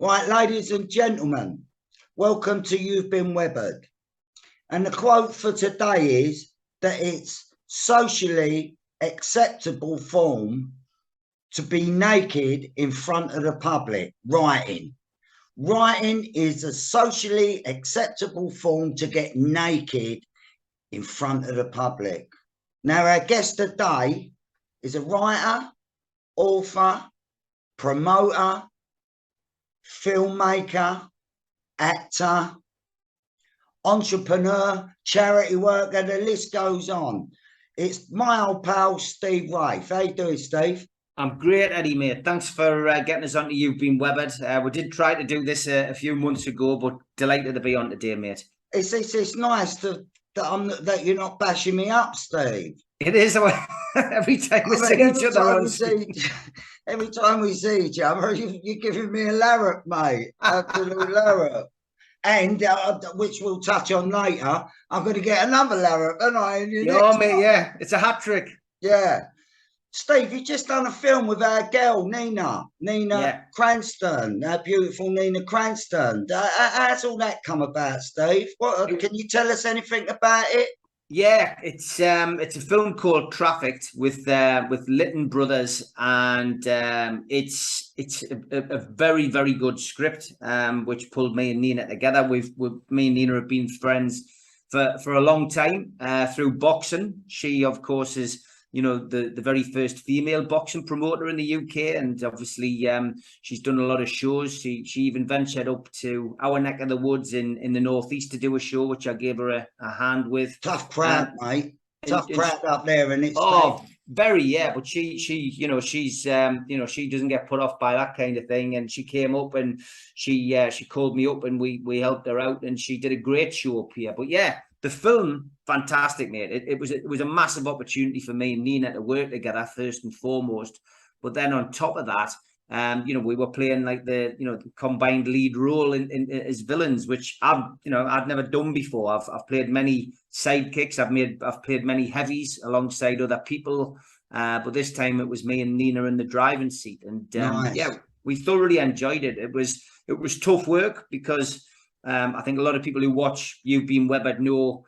Right, ladies and gentlemen, welcome to You've Been Weathered. And the quote for today is that it's socially acceptable form to be naked in front of the public. Writing. Writing is a socially acceptable form to get naked in front of the public. Now, our guest today is a writer, author, promoter, filmmaker, actor, entrepreneur, charity worker, the list goes on. It's my old pal, Steve WRAITH. How you doing, Steve? I'm great, Eddie, mate. Thanks for getting us onto You've Been Weathered. We did try to do this a few months ago, but delighted to be on today, mate. It's nice that you're not bashing me up, Steve. It is. Every time we see each other every time we see each other, you're giving me a larrup, mate. Absolute larrup. And which we'll touch on later, I'm going to get another larrup, aren't I? Mate, yeah. It's a hat trick. Yeah. Steve, you've just done a film with our girl, Nina Cranston, our beautiful Nina Cranston. How's all that come about, Steve? Can you tell us anything about it? Yeah, it's a film called Trafficked with Litton Brothers, and it's a very, very good script, which pulled me and Nina together. Me and Nina have been friends for a long time through boxing. She, of course, is the very first female boxing promoter in the UK, and obviously she's done a lot of shows. She even ventured up to our neck of the woods in the northeast to do a show, which I gave her a hand with. Tough crowd, mate. Tough crowd up there, and it's very, yeah. But she's she doesn't get put off by that kind of thing. And she came up and she called me up and we helped her out, and she did a great show up here. But yeah, the film, fantastic, mate. It was a massive opportunity for me and Nina to work together first and foremost. But then on top of that, we were playing like the combined lead role in as villains, which I'd never done before. I've played many sidekicks. I've played many heavies alongside other people, but this time it was me and Nina in the driving seat, and nice. Yeah, we thoroughly enjoyed it. It was tough work because I think a lot of people who watch You've Been Weathered know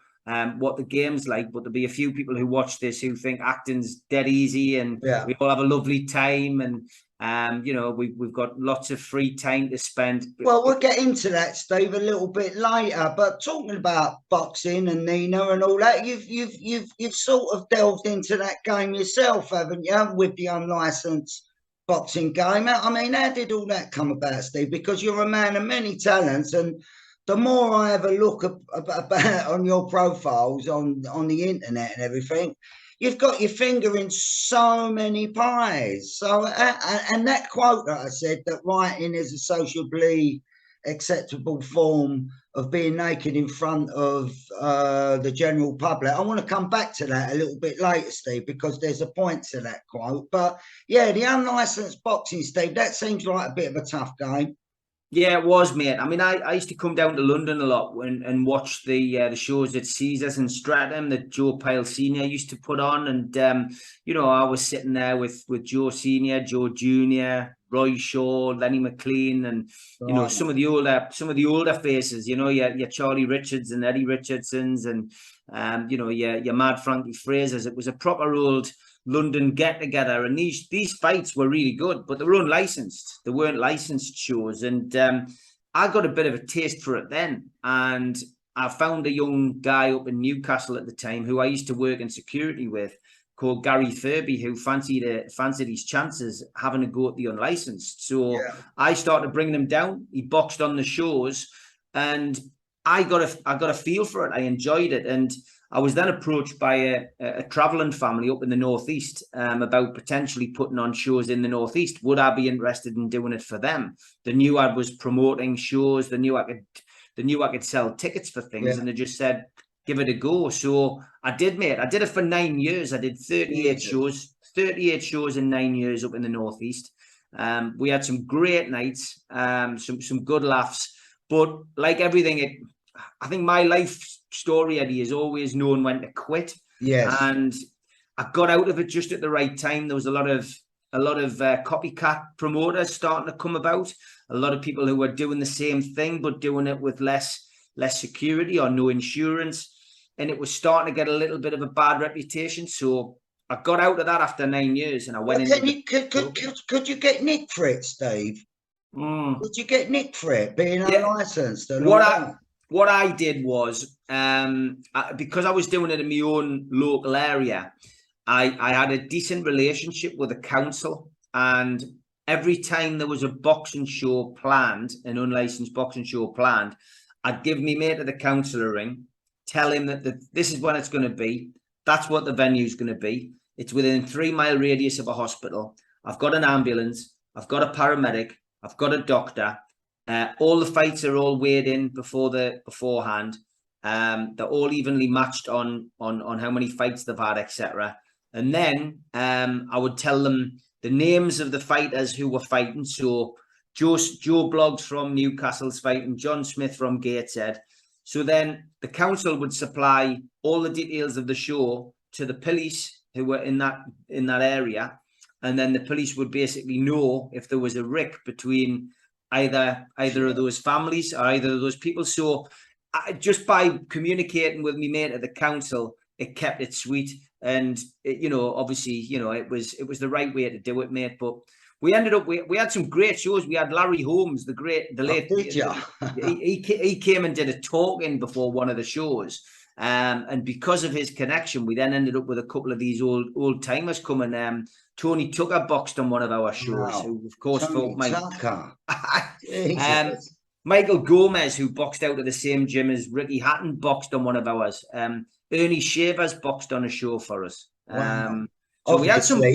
what the game's like, but there'll be a few people who watch this who think acting's dead easy and we all have a lovely time, and we've got lots of free time to spend. Well, we'll get into that, Steve, a little bit later. But talking about boxing and Nina and all that, you've sort of delved into that game yourself, haven't you, with the unlicensed boxing game? I mean, how did all that come about, Steve? Because you're a man of many talents, and the more I have a look about on your profiles on the internet and everything, you've got your finger in so many pies. So, and that quote that I said, that writing is a socially acceptable form of being naked in front of the general public. I want to come back to that a little bit later, Steve, because there's a point to that quote. But yeah, the unlicensed boxing, Steve, that seems like a bit of a tough game. Yeah, it was, mate. I mean, I used to come down to London a lot and watch the shows at Caesars and Streatham that Joe Pyle Senior used to put on, and I was sitting there with Joe Senior, Joe Junior, Roy Shaw, Lenny McLean, and some of the older faces. Your Charlie Richards and Eddie Richardsons, and your Mad Frankie Frasers. It was a proper old London get together, and these fights were really good, but they were unlicensed. They weren't licensed shows, and I got a bit of a taste for it then. And I found a young guy up in Newcastle at the time who I used to work in security with, called Gary Thurby, who fancied his chances having a go at the unlicensed. So I started bringing him down. He boxed on the shows, and I got a feel for it. I enjoyed it, and I was then approached by a travelling family up in the northeast about potentially putting on shows in the northeast. Would I be interested in doing it for them? They knew I was promoting shows. They knew I could sell tickets for things, and they just said, give it a go. So I did, mate. I did it for 9 years. I did 38 shows in 9 years up in the northeast. We had some great nights, some good laughs. But like everything, I think my life story, Eddie, is always known when to quit. Yes. And I got out of it just at the right time. There was a lot of copycat promoters starting to come about, a lot of people who were doing the same thing, but doing it with less security or no insurance. And it was starting to get a little bit of a bad reputation. So I got out of that after 9 years, and I went could you get nicked for it, Steve? Could you get nicked for it, being unlicensed? And what I did was, because I was doing it in my own local area, I had a decent relationship with the council, and every time there was a boxing show planned, an unlicensed boxing show planned, I'd give me mate of the council a ring, tell him that this is when it's going to be. That's what the venue is going to be. It's within 3 mile radius of a hospital. I've got an ambulance. I've got a paramedic. I've got a doctor. All the fights are all weighed in beforehand. They're all evenly matched on how many fights they've had, etc. And then I would tell them the names of the fighters who were fighting. So Joe Bloggs from Newcastle's fighting, John Smith from Gateshead. So then the council would supply all the details of the show to the police who were in that area. And then the police would basically know if there was a rick between either of those families or either of those people. So just by communicating with me mate at the council, it kept it sweet. And obviously, it was the right way to do it, mate. But we ended up, we had some great shows. We had Larry Holmes, the late. He came and did a talking before one of the shows. And because of his connection, we then ended up with a couple of these old timers coming. Tony Tucker boxed on one of our shows, who of course fought Michael Gomez, who boxed out of the same gym as Ricky Hatton, boxed on one of ours. Ernie Shavers boxed on a show for us. Wow. So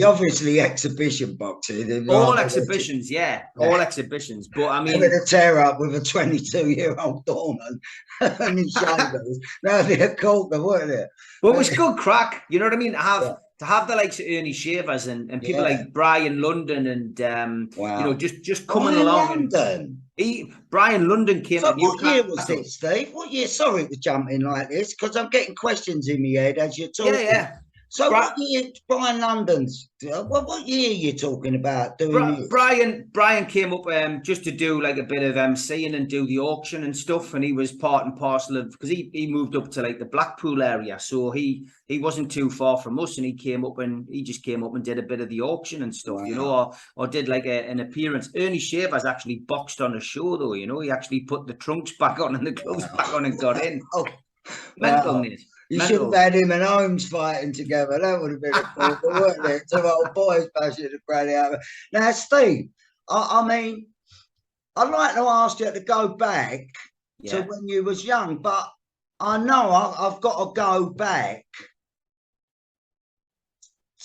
obviously exhibition boxing. All exhibitions, all exhibitions. But I mean, having a tear up with a 22-year-old doorman on his shoulders. That'd be a corker, wouldn't it? But it was good crack. You know what I mean? To have the likes of Ernie Shavers and people like Brian London and just coming along. Brian London came to Newcastle. What year was it, Steve? What year? Sorry to jump in like this, because I'm getting questions in my head as you're talking. Yeah. So what year, Brian London's? What year are you talking about doing this? Brian came up just to do like a bit of emceeing and do the auction and stuff, and he was part and parcel of, because he moved up to like the Blackpool area, so he wasn't too far from us, and he just came up and did a bit of the auction and stuff, or did like an appearance. Ernie Shavers actually boxed on a show though, he actually put the trunks back on and the gloves back on and got in. Mental, mate. You should have had him and Holmes fighting together. That would have been a cool, wouldn't it? Two old boys bashing the crowd out. Now, Steve, I mean, I'd like to ask you to go back to when you was young, but I know I've got to go back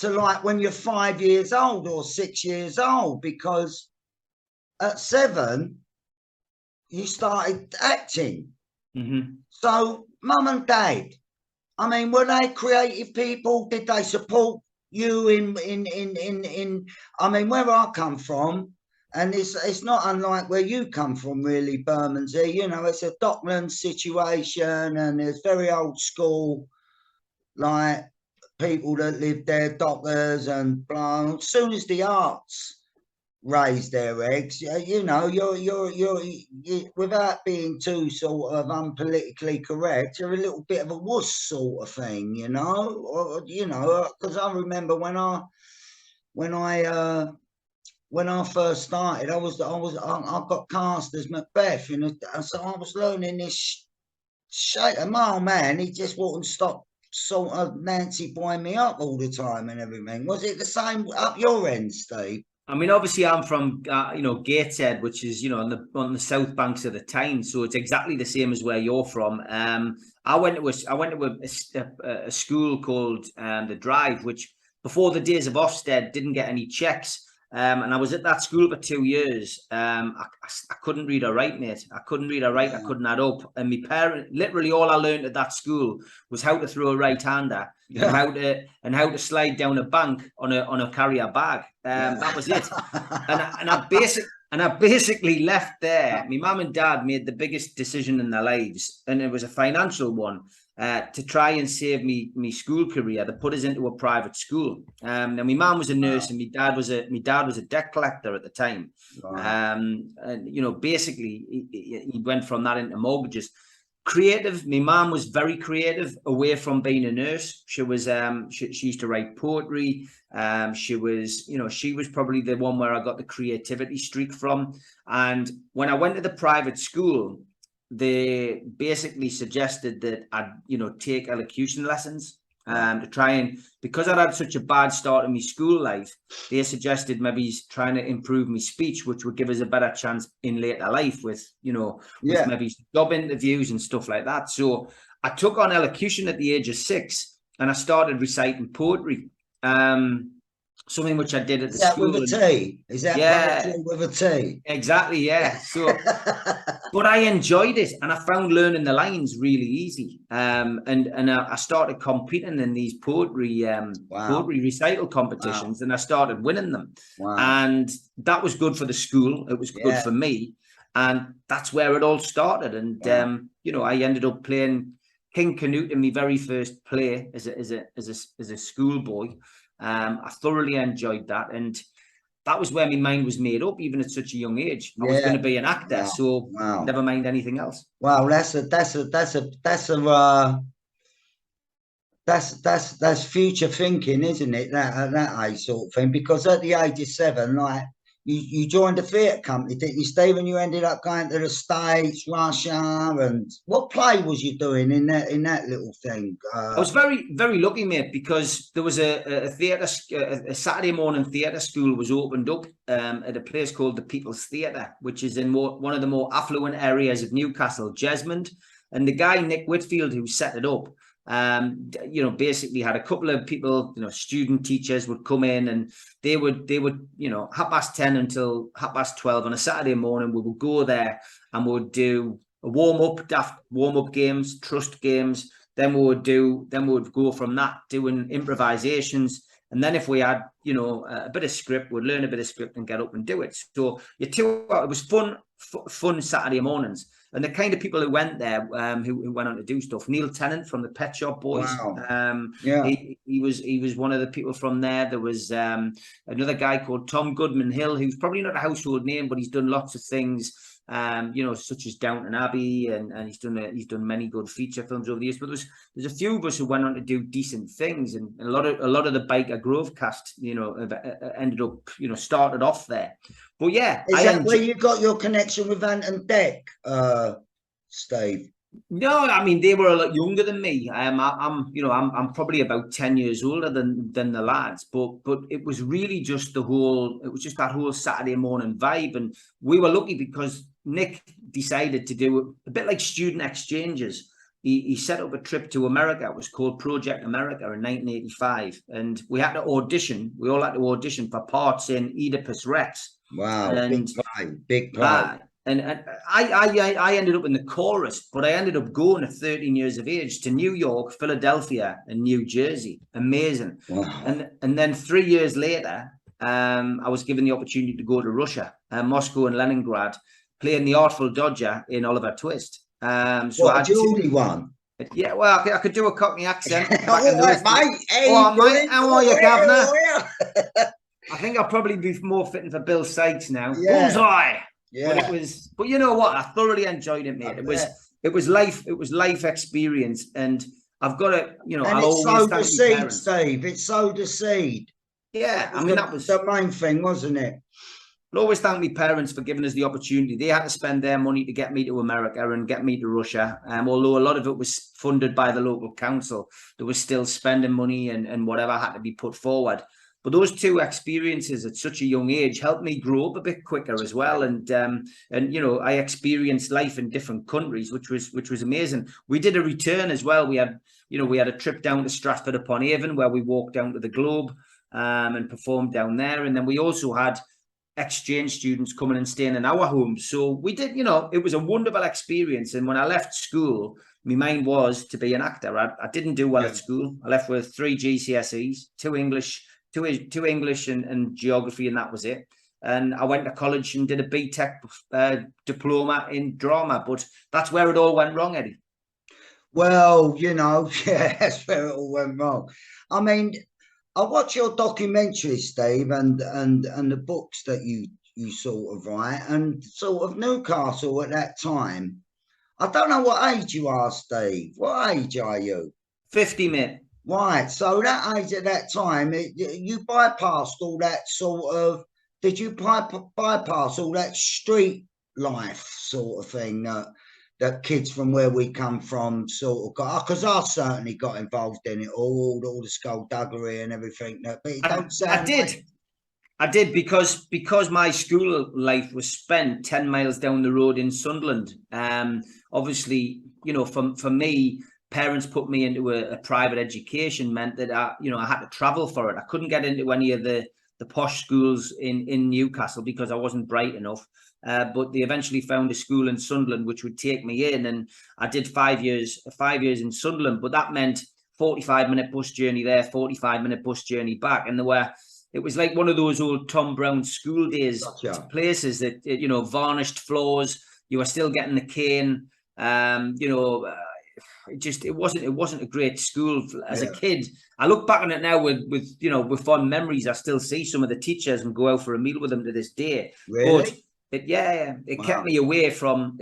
to like when you're 5 years old or 6 years old, because at 7, you started acting. So, Mum and Dad, I mean, were they creative people? Did they support you in I mean, where I come from, and it's not unlike where you come from, really, Bermondsey, it's a Dockland situation, and it's very old school, like people that live there, dockers and blah. As soon as the arts raise their eggs, you're without being too sort of unpolitically correct, you're a little bit of a wuss sort of thing, because I remember when I first started, I got cast as Macbeth, so I was learning this shit. And my old man, he just wouldn't stop sort of Nancy boying me up all the time and everything. Was it the same up your end, Steve? I mean, obviously, I'm from Gateshead, which is on the south banks of the Tyne, so it's exactly the same as where you're from. I went to a school called the Drive, which before the days of Ofsted didn't get any checks, and I was at that school for 2 years. I couldn't read or write, mate. I couldn't read or write. I couldn't add up. And my parent, literally, all I learned at that school was how to throw a right-hander. And how to slide down a bank on a carrier bag. That was it. And I basically left there. My mum and dad made the biggest decision in their lives, and it was a financial one. to try and save me school career. They put us into a private school. Now my mum was a nurse, and my dad was a debt collector at the time. And you know, basically he went from that into mortgages. Creative. My mum was very creative away from being a nurse. She was she used to write poetry. She was, you know, she was probably the one where I got the creativity streak from. And when I went to the private school, they basically suggested that I'd, you know, take elocution lessons to try and, because I'd had such a bad start in my school life, they suggested maybe trying to improve my speech, which would give us a better chance in later life with, you know, with maybe job interviews and stuff like that. So I took on elocution at the age of 6, and I started reciting poetry. Something which I did at the school. With a T? Is that poetry with a T? Exactly, yeah. So, but I enjoyed it, and I found learning the lines really easy. And I started competing in these poetry recital competitions, and I started winning them. And that was good for the school. It was good for me, and that's where it all started. And you know, I ended up playing King Canute in my very first play as a schoolboy. I thoroughly enjoyed that, and that was where my mind was made up, even at such a young age. I was going to be an actor, so never mind anything else. Wow, that's future thinking, isn't it? That age sort of thing. Because at the age of 7, like you joined a theatre company, didn't you, Stephen? You ended up going to the States, Russia, and what play was you doing in that little thing? I was very, very lucky, mate, because there was a Saturday morning theatre school was opened up at a place called the People's Theatre, which is in one of the more affluent areas of Newcastle, Jesmond. And the guy Nick Whitfield, who set it up, you know, basically had a couple of people, you know, student teachers would come in, and they would, you know, 10:30 until 12:30 on a Saturday morning. We would go there and we would do a warm-up games, trust games. Then we would go from that doing improvisations. And then if we had, you know, a bit of script, we'd learn a bit of script and get up and do it. So it was fun Saturday mornings. And the kind of people who went there, who went on to do stuff, Neil Tennant from the Pet Shop Boys. He was one of the people from there. There was another guy called Tom Goodman Hill, who's probably not a household name, but he's done lots of things, you know, such as Downton Abbey, and he's done many good feature films over the years. But there's a few of us who went on to do decent things, and a lot of the Biker Grove cast, you know, ended up, you know, started off there. But yeah, is that where you got your connection with Ant and Dec, Steve? No, I mean, they were a lot younger than me. I'm probably about 10 years older than the lads, but it was really just that whole Saturday morning vibe. And we were lucky because Nick decided to do a bit like student exchanges. He set up a trip to America. It was called Project America in 1985. And we had to audition. We all had to audition for parts in Oedipus Rex. Wow, and big pride. And I ended up in the chorus, but I ended up going at 13 years of age to New York, Philadelphia, and New Jersey. Amazing. Wow. And then 3 years later, I was given the opportunity to go to Russia, Moscow and Leningrad, playing the Artful Dodger in Oliver Twist. So what, Geordie one? Yeah, well, I could do a Cockney accent. All right, mate. Hey, mate. How are you, Governor? I think I'll probably be more fitting for Bill Sykes now. Bullseye. Yeah. But you know what? I thoroughly enjoyed it, mate. It was life experience, and I've got to, you know, and it sowed the seed, Steve. It sowed the seed. Yeah, I mean, that was the main thing, wasn't it? I'll always thank my parents for giving us the opportunity. They had to spend their money to get me to America and get me to Russia. Although a lot of it was funded by the local council, there was still spending money and whatever had to be put forward. But those two experiences at such a young age helped me grow up a bit quicker as well. And you know, I experienced life in different countries, which was amazing. We did a return as well. We had a trip down to Stratford upon Avon where we walked down to the Globe and performed down there. And then we also had exchange students coming and staying in our homes. So we did, you know, it was a wonderful experience. And when I left school, my mind was to be an actor. I didn't do well at school. I left with 3 GCSEs, 2 English and geography, and that was it. And I went to college and did a BTEC diploma in drama. But that's where it all went wrong, Eddie. Well, you know, yeah, that's where it all went wrong. I mean, I watch your documentaries, Steve, and the books that you sort of write, and sort of Newcastle at that time. I don't know what age you are, Steve. What age are you? 50 mate. Right. So that age at that time, you bypassed all that sort of. Did you bypass all that street life sort of thing that kids from where we come from sort of got? Because I certainly got involved in it all the skullduggery and everything. But it don't I sound like. did. I did because my school life was spent 10 miles down the road in Sunderland. Obviously, you know, for me, parents put me into a private education meant that I had to travel for it. I couldn't get into any of the posh schools in Newcastle because I wasn't bright enough. But they eventually found a school in Sunderland which would take me in, and I did 5 years in Sunderland. But that meant 45-minute bus journey there, 45-minute bus journey back, and it was like one of those old Tom Brown school days places that, you know, varnished floors. You were still getting the cane. It wasn't a great school as a kid. I look back on it now with fond memories. I still see some of the teachers and go out for a meal with them to this day. Really? But it kept me away from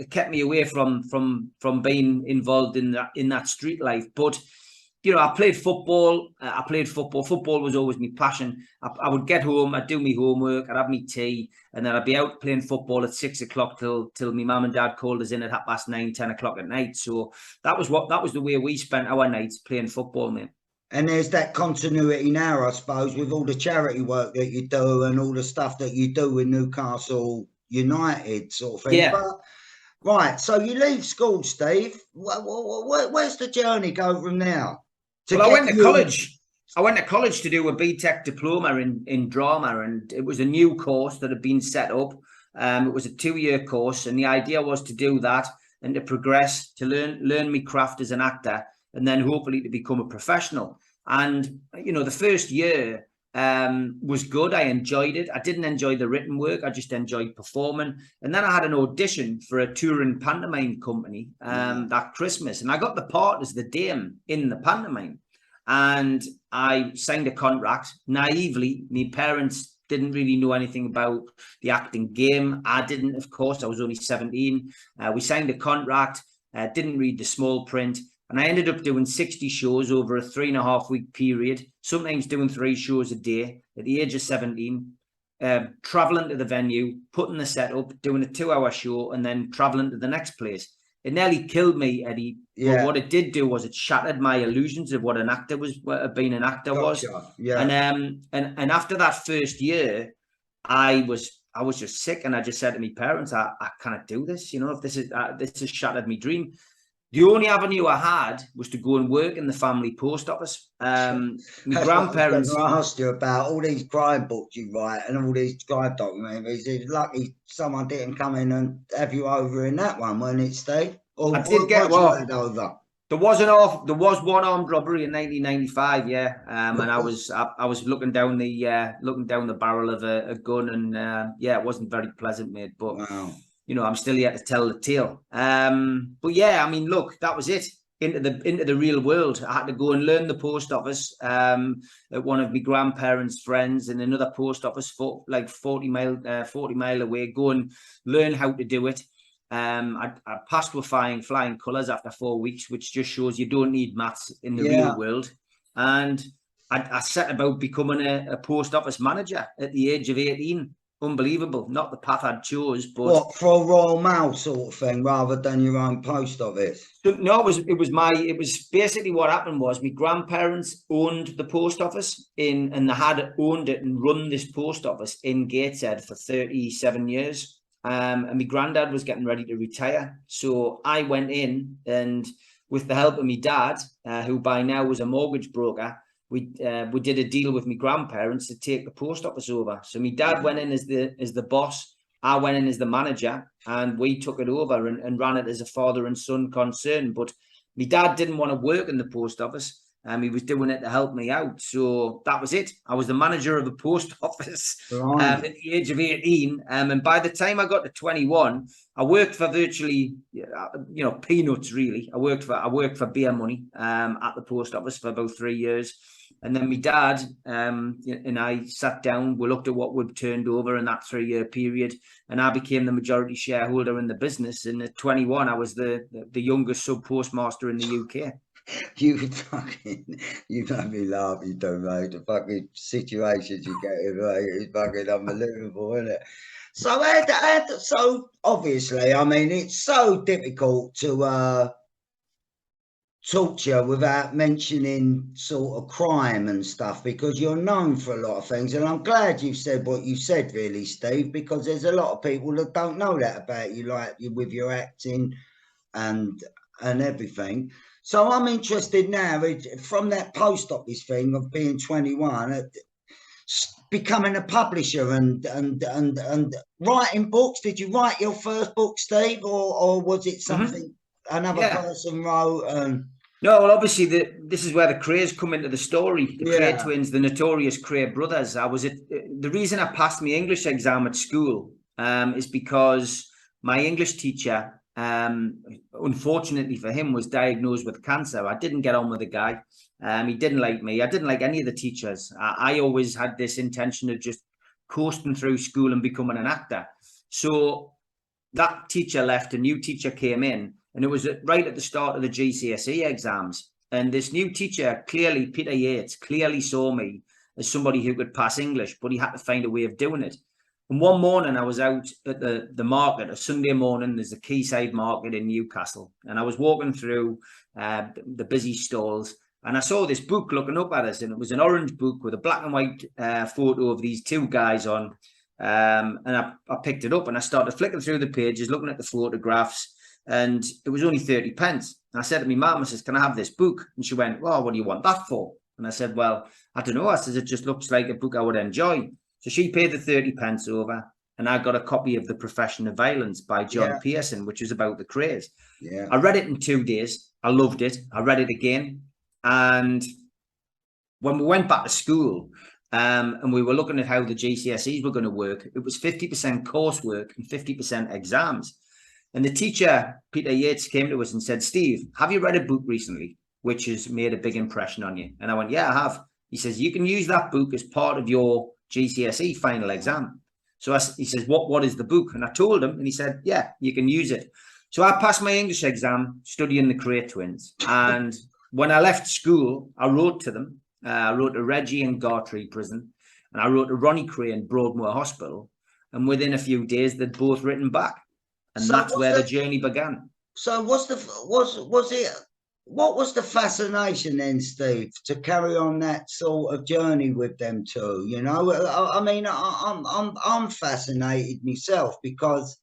being involved in that street life. But you know, I played football. Football was always my passion. I would get home, I'd do my homework, I'd have my tea, and then I'd be out playing football at 6 o'clock till my mum and dad called us in at 9:30, 10 o'clock at night. So that was the way we spent our nights, playing football, mate. And there's that continuity now, I suppose, with all the charity work that you do and all the stuff that you do with Newcastle United sort of thing. Yeah. But, right, so you leave school, Steve. Where's the journey go from now? Well, I went to college. I went to college to do a BTEC diploma in drama, and it was a new course that had been set up. It was a 2-year course, and the idea was to do that and to progress, to learn my craft as an actor, and then hopefully to become a professional. And you know, the first year was good. I enjoyed it. I didn't enjoy the written work. I just enjoyed performing. And then I had an audition for a touring pantomime company that Christmas, and I got the part as the dame in the pantomime. And I signed a contract naively. My parents didn't really know anything about the acting game. I didn't, of course. I was only 17. We signed a contract. Didn't read the small print. And I ended up doing 60 shows over a 3.5-week period, sometimes doing 3 shows a day at the age of 17, traveling to the venue, putting the set up, doing a 2-hour show, and then traveling to the next place. It nearly killed me, Eddie. Yeah. But what it did do was it shattered my illusions of what an actor was, what being an actor was. Yeah. And after that first year, I was just sick, and I just said to my parents, I can't do this. You know, if this has shattered my dream. The only avenue I had was to go and work in the family post office. My grandparents. I asked you about all these crime books you write and all these crime documentaries. It's lucky someone didn't come in and have you over in that one, wasn't it, Steve? I did get over. There was one armed robbery in 1995, yeah, and I was looking down the barrel of a gun, and yeah, it wasn't very pleasant, mate. But wow. You know, I'm still yet to tell the tale. But yeah, I mean, look, that was it. Into the real world. I had to go and learn the post office at one of my grandparents' friends in another post office for like 40 mile away. Go and learn how to do it. I passed with flying colours after 4 weeks, which just shows you don't need maths in the real world. And I set about becoming a post office manager at the age of 18. Unbelievable. Not the path I'd chose, but what, for a Royal Mail sort of thing rather than your own post office? No, it was basically what happened was my grandparents owned the post office and they had owned it and run this post office in Gateshead for 37 years. And my granddad was getting ready to retire. So I went in, and with the help of my dad, who by now was a mortgage broker, we did a deal with my grandparents to take the post office over. So my dad went in as the boss, I went in as the manager, and we took it over and ran it as a father and son concern. But my dad didn't want to work in the post office, He was doing it to help me out. So that was it. I was the manager of a post office at the age of 18. And by the time I got to 21, I worked for virtually, peanuts, really. I worked for beer money at the post office for about 3 years. And then my dad and I sat down. We looked at what we'd turned over in that 3-year period. And I became the majority shareholder in the business. And at 21, I was the youngest sub-postmaster in the UK. You made me laugh, you don't know, the fucking situations you get in, mate, it's fucking unbelievable, isn't it? So, so obviously, I mean, it's so difficult to torture without mentioning sort of crime and stuff, because you're known for a lot of things, and I'm glad you said what you said, really, Steve, because there's a lot of people that don't know that about you, like with your acting and everything. So I'm interested now, from that post office thing of being 21, becoming a publisher and writing books. Did you write your first book, Steve, or was it something another person wrote? No, well, obviously this is where the Krays come into the story. The KRAY twins, the notorious KRAY brothers. The reason I passed my English exam at school is because my English teacher, unfortunately for him, was diagnosed with cancer. I didn't get on with the guy. He didn't like me. I didn't like any of the teachers. I always had this intention of just coasting through school and becoming an actor. So that teacher left, a new teacher came in, and it was right at the start of the GCSE exams. And this new teacher, clearly, Peter Yates, clearly saw me as somebody who could pass English, but he had to find a way of doing it. And one morning I was out at the market, a Sunday morning. There's a quayside market in Newcastle. And I was walking through the busy stalls, and I saw this book looking up at us, and it was an orange book with a black and white photo of these two guys on. And I picked it up and I started flicking through the pages, looking at the photographs, and it was only 30 pence. And I said to my mum, I says, "Can I have this book?" And she went, "Well, what do you want that for?" And I said, "Well, I don't know." I says, "It just looks like a book I would enjoy." So she paid the 30 pence over, and I got a copy of The Profession of Violence by John Pearson, which was about the Krays. I read it in 2 days. I loved it. I read it again. And when we went back to school, and we were looking at how the GCSEs were going to work, it was 50% coursework and 50% exams. And the teacher, Peter Yates, came to us and said, "Steve, have you read a book recently which has made a big impression on you?" And I went, "Yeah, I have." He says, "You can use that book as part of your GCSE final exam." So he says, what is the book? And I told him, and he said, "Yeah, you can use it." So I passed my English exam studying the KRAY twins. And when I left school, I wrote to them. I wrote to Reggie in Gartree Prison, and I wrote to Ronnie Kray in Broadmoor Hospital. And within a few days, they'd both written back. And so that's where the journey began. So what was the fascination then, Steve, to carry on that sort of journey with them two? You know, I mean, I'm fascinated myself, because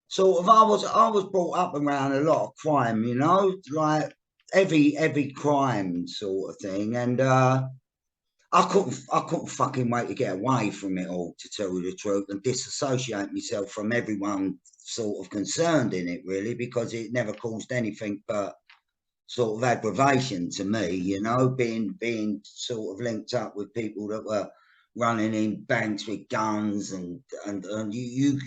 sort of I was brought up around a lot of crime, you know, like every crime sort of thing, and I couldn't fucking wait to get away from it all, to tell you the truth, and disassociate myself from everyone sort of concerned in it, really, because it never caused anything but sort of aggravation to me, you know, being sort of linked up with people that were running in banks with guns, and you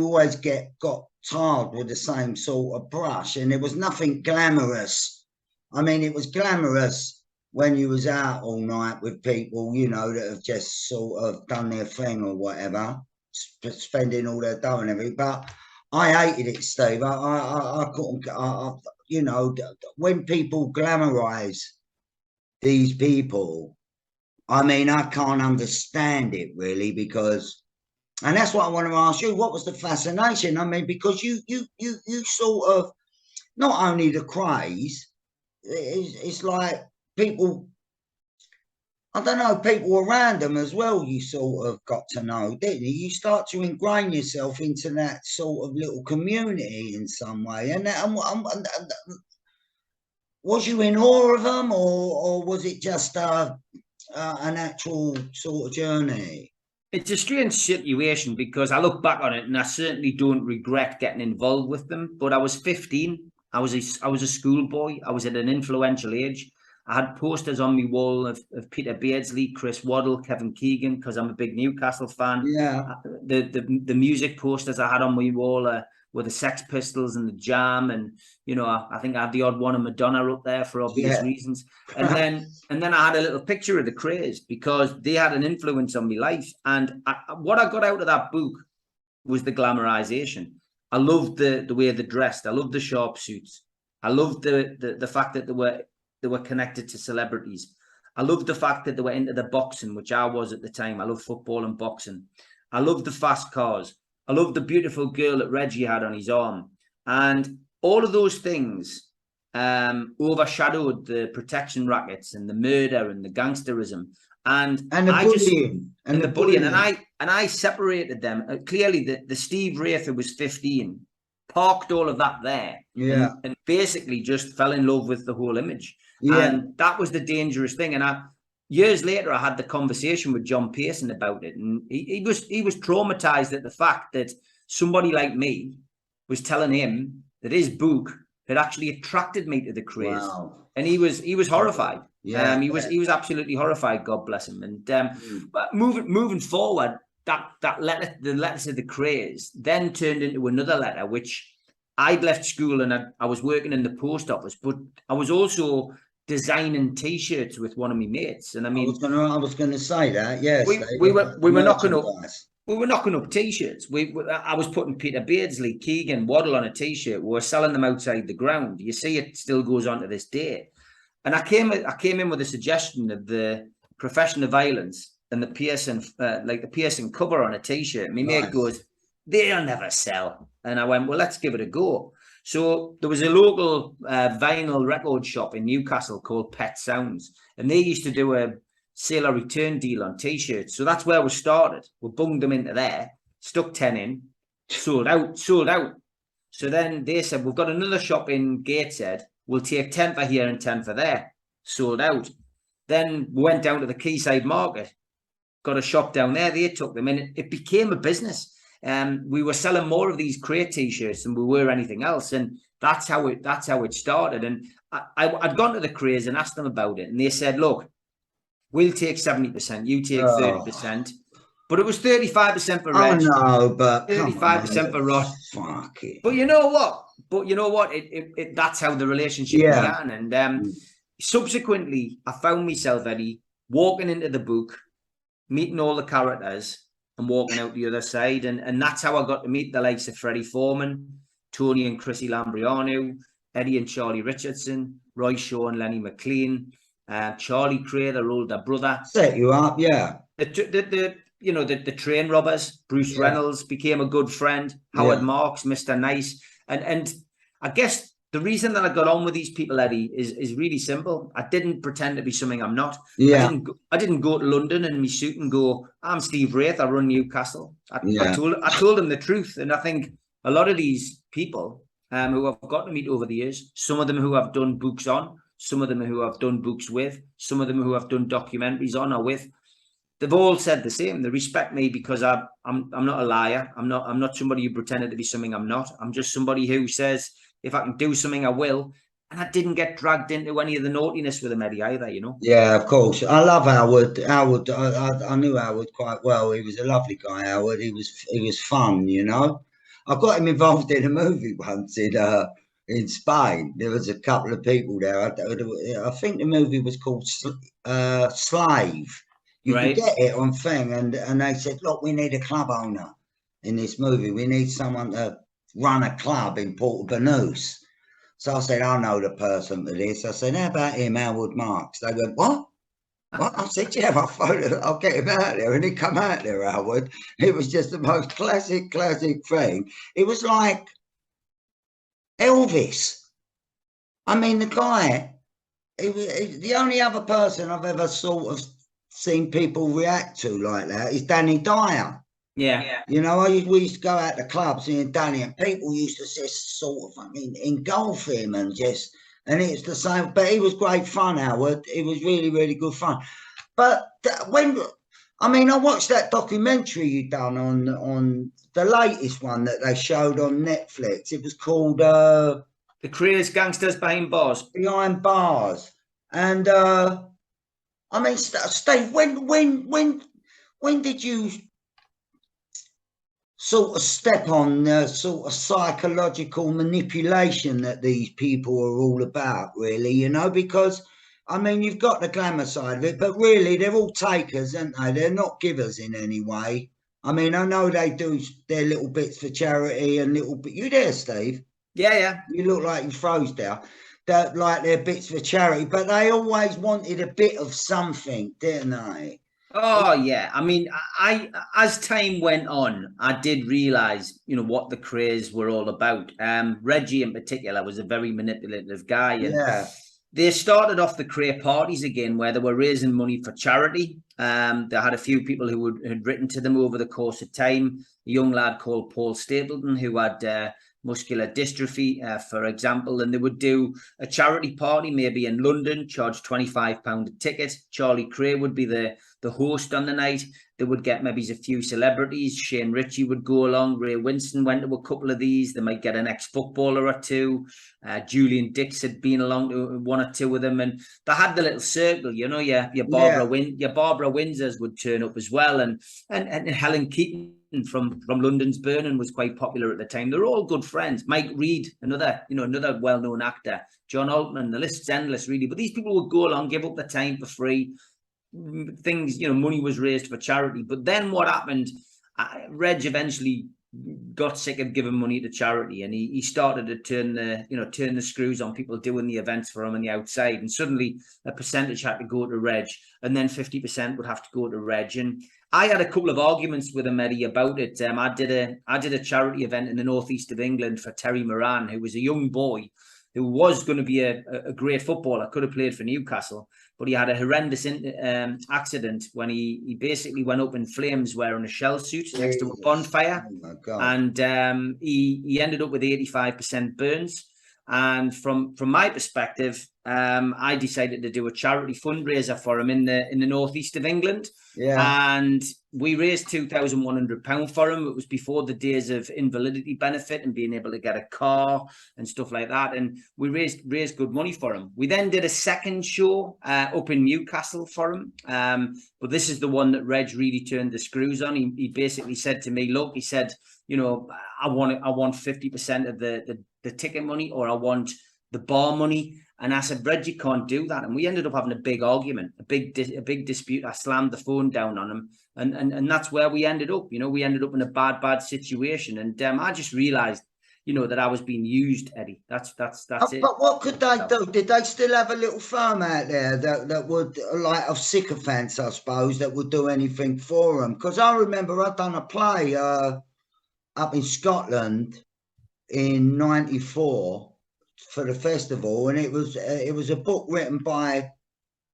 always got tarred with the same sort of brush, and it was nothing glamorous. I mean, it was glamorous when you was out all night with people, you know, that have just sort of done their thing or whatever, spending all their dough and everything. But I hated it, Steve. I couldn't, you know, when people glamorize these people, I mean, I can't understand it, really, because, and that's what I want to ask you. What was the fascination? I mean, because you sort of, not only the Krays, it's like people, I don't know, people around them as well, you sort of got to know, didn't you? You start to ingrain yourself into that sort of little community in some way. And was you in awe of them, or was it just an actual sort of journey? It's a strange situation, because I look back on it and I certainly don't regret getting involved with them. But I was 15. I was a schoolboy. I was at an influential age. I had posters on my wall of Peter Beardsley, Chris Waddle, Kevin Keegan, because I'm a big Newcastle fan. Yeah. The music posters I had on my wall were the Sex Pistols and the Jam, and you know, I think I had the odd one of Madonna up there for obvious reasons. And then I had a little picture of the Krays because they had an influence on my life. And what I got out of that book was the glamorization. I loved the way they dressed. I loved the sharp suits. I loved the fact that they were connected to celebrities. I loved the fact that they were into the boxing, which I was at the time. I love football and boxing. I loved the fast cars. I loved the beautiful girl that Reggie had on his arm. And all of those things overshadowed the protection rackets and the murder and the gangsterism. And the bullying. And I separated them. Clearly, the Steve WRAITH, who was 15, parked all of that there. Yeah. And basically just fell in love with the whole image. Yeah. And that was the dangerous thing. And years later, I had the conversation with John Pearson about it. And he was traumatized at the fact that somebody like me was telling him that his book had actually attracted me to the Krays. Wow. And he was horrified. Yeah, he was absolutely horrified. God bless him. And but moving forward, the letter to the Krays then turned into another letter, which I'd left school and I was working in the post office, but I was also designing T-shirts with one of my mates. And I mean, I was going to say that. Yes, we were knocking up. We were knocking up T-shirts. I was putting Peter Beardsley, Keegan, Waddle on a T-shirt. We were selling them outside the ground. You see, it still goes on to this day. And I came in with a suggestion of the Profession of Violence and the Pearson, like the Pearson cover on a T-shirt. My mate goes, "They'll never sell." And I went, "Well, let's give it a go." So there was a local vinyl record shop in Newcastle called Pet Sounds, and they used to do a sale or return deal on T-shirts. So that's where we started. We bunged them into there, stuck 10 in, sold out. So then they said, "We've got another shop in Gateshead. We'll take 10 for here and 10 for there." Sold out. Then we went down to the Quayside Market, got a shop down there. They took them in. It became a business. We were selling more of these KRAY T-shirts than we were anything else, and that's how it started. And I'd gone to the Krays and asked them about it, and they said, "Look, we'll take 70%, you take 30%." But it was 35% for Reg. Oh no, but 35% for Rod. Fuck it. But you know what? It that's how the relationship began. And subsequently, I found myself, Eddie, walking into the book, meeting all the characters, and walking out the other side. And that's how I got to meet the likes of Freddie Foreman, Tony and Chrissy Lambriano, Eddie and Charlie Richardson, Roy Shaw and Lenny McLean, Charlie Kray, their older brother. Set you up, yeah. The train robbers, Bruce Reynolds became a good friend, Howard Marks, Mr. Nice. And I guess the reason that I got on with these people, Eddie, is really simple. I didn't pretend to be something I'm not. Yeah. I didn't go to London in my suit and go, "I'm Steve WRAITH, I run Newcastle." I told them the truth. And I think a lot of these people who I've got to meet over the years, some of them who I've done books on, some of them who I've done books with, some of them who I've done documentaries on or with, they've all said the same. They respect me because I'm not a liar. I'm not somebody who pretended to be something I'm not. I'm just somebody who says, if I can do something, I will. And I didn't get dragged into any of the naughtiness with him, Eddie, either, you know? Yeah, of course. I love Howard. I knew Howard quite well. He was a lovely guy, Howard. He was fun, you know? I got him involved in a movie once in Spain. There was a couple of people there. I think the movie was called Slave. You could get it on thing. And they said, "Look, we need a club owner in this movie. We need someone to run a club in Port Banús." So I said, "I know the person for this." I said, "How about him, Howard Marks?" They went, "What?" I said, "Yeah, I'll get him out there." And he come out there, Howard. It was just the most classic thing. It was like Elvis. I mean, the guy, the only other person I've ever sort of seen people react to like that is Danny Dyer. Yeah. You know, we used to go out to clubs in Danny, and people used to just sort of engulf him and it's the same. But he was great fun, Howard. It was really, really good fun. But I watched that documentary you done on the latest one that they showed on Netflix. It was called The KRAY's gangsters behind bars. Behind bars. And I mean, Steve, when did you sort of step on the sort of psychological manipulation that these people are all about, really, you know? Because, I mean, you've got the glamour side of it, but really they're all takers, aren't they? They're not givers in any way. I mean, I know they do their little bits for charity and little bit. You there, Steve? Yeah, yeah. You look like you froze there. That like their bits for charity, but they always wanted a bit of something, didn't they? Oh yeah, I mean, I as time went on, I did realize, you know, what the KRAYs were all about. Reggie in particular was a very manipulative guy, and Yeah. they started off the KRAY parties again, where they were raising money for charity. They had a few people who had written to them over the course of time. A young lad called Paul Stapleton, who had muscular dystrophy, for example, and they would do a charity party, maybe in London, charge £25 a ticket. Charlie KRAY would be the host on the night. They would get maybe a few celebrities. Shane Ritchie would go along. Ray Winston went to a couple of these. They might get an ex-footballer or two. Julian Dix had been along to one or two of them, and they had the little circle, you know. Your Barbara Windsors would turn up as well, and Helen Keaton from London's Burning was quite popular at the time. They're all good friends. Mike Reid, another well-known actor. John Altman. The list's endless, really. But these people would go along, give up their time for free. Things, you know, money was raised for charity. But then what happened? Reg eventually got sick of giving money to charity, and he started to turn the screws on people doing the events for him on the outside. And suddenly a percentage had to go to Reg, and then 50% would have to go to Reg. And I had a couple of arguments with him, Eddie, about it. I did a charity event in the northeast of England for Terry Moran, who was a young boy who was going to be a great footballer, could have played for Newcastle, but he had a horrendous accident when he basically went up in flames wearing a shell suit next to a bonfire. Oh, and he ended up with 85% burns. And from my perspective, I decided to do a charity fundraiser for him in the northeast of England. Yeah. And we raised £2,100 for him. It was before the days of invalidity benefit and being able to get a car and stuff like that. And we raised good money for him. We then did a second show up in Newcastle for him. But this is the one that Reg really turned the screws on. He basically said to me, look, he said, you know, I want 50% of the ticket money, or I want the bar money. And I said, Reg, you can't do that. And we ended up having a big argument, a big dispute. I slammed the phone down on him. And that's where we ended up. You know, we ended up in a bad situation. And I just realized, you know, that I was being used, Eddie. That's it. But what could they do? Did they still have a little firm out there that would, like, of sycophants, I suppose, that would do anything for them? Because I remember I'd done a play up in Scotland in '94 for the festival, and it was a book written by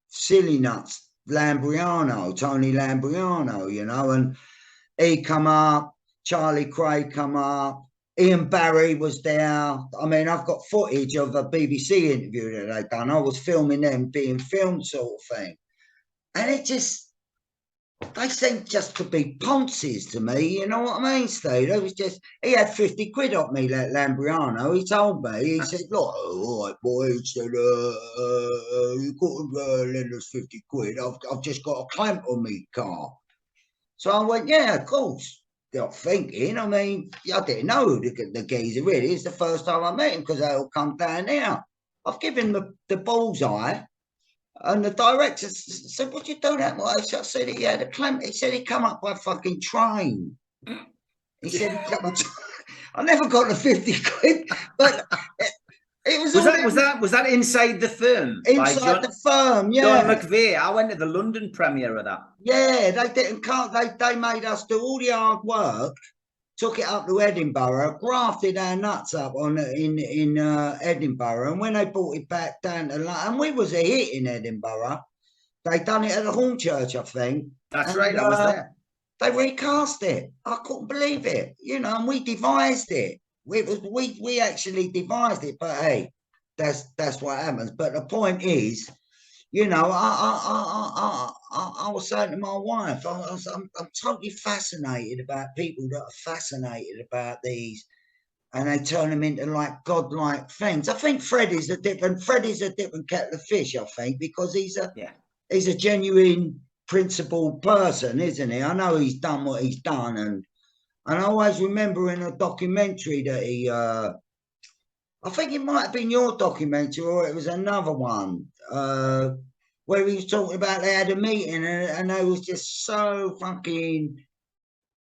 Silly Nuts Tony Lambriano, you know, and he come up, Charlie KRAY come up, Ian Barry was there. I mean, I've got footage of a BBC interview that they'd done. I was filming them being filmed, sort of thing, and they seemed just to be ponces to me, you know what I mean, Steve? It was just, he had 50 quid off me, that Lambriano. He told me, he said, look, all right, boy, he said, you got to lend us 50 quid. I've just got a clamp on me car. So I went, yeah, of course. Not thinking, I mean, I didn't know who the geezer really is. The first time I met him, because they all come down there. I've given him the bullseye. And the director said, what you doing that way? I said, he had a clamp. He said he come up by fucking train. He said, I never got the 50 quid, but it was was that inside the firm? Inside the firm, yeah. John McVeigh. I went to the London premiere of that. Yeah, they didn't cut. They made us do all the hard work. Took it up to Edinburgh, grafted our nuts up in Edinburgh, and when they brought it back down to London, and we was a hit in Edinburgh. They done it at the Hornchurch, I think. That's right, I was there. They recast it. I couldn't believe it, you know, and we devised it. We actually devised it, but hey, that's what happens. But the point is, you know, I was saying to my wife, I'm totally fascinated about people that are fascinated about these and they turn them into like godlike things. I think Freddie's a different kettle of fish, I think, because he's a genuine, principled person, isn't he? I know he's done what he's done, and I always remember in a documentary that he, I think it might have been your documentary or it was another one, where he was talking about they had a meeting and they was just so fucking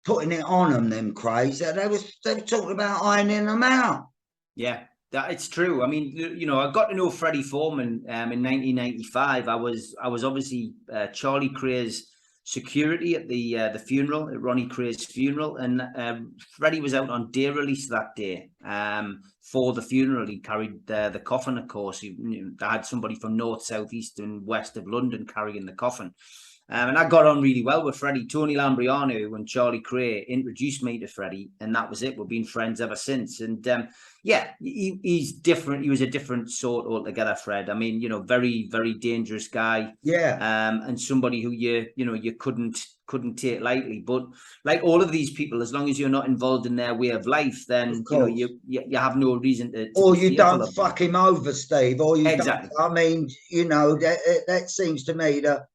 putting it on them craze that they were talking about ironing them out. Yeah, it's true. I mean, you know, I got to know Freddie Foreman in 1995. I was obviously Charlie Kray's security at the funeral, at Ronnie Kray's funeral, and Freddie was out on day release that day for the funeral. He carried the coffin, of course. They had somebody from north, south, east, and west of London carrying the coffin. And I got on really well with Freddie. Tony Lambriano and Charlie Kray introduced me to Freddie, and that was it. We've been friends ever since. And yeah, he's different. He was a different sort altogether, Fred. I mean, you know, very, very dangerous guy. Yeah. And somebody who you couldn't take lightly. But like all of these people, as long as you're not involved in their way of life, then you know you have no reason to or you don't fuck him over, Steve. Or you exactly. I mean, you know, that seems to me that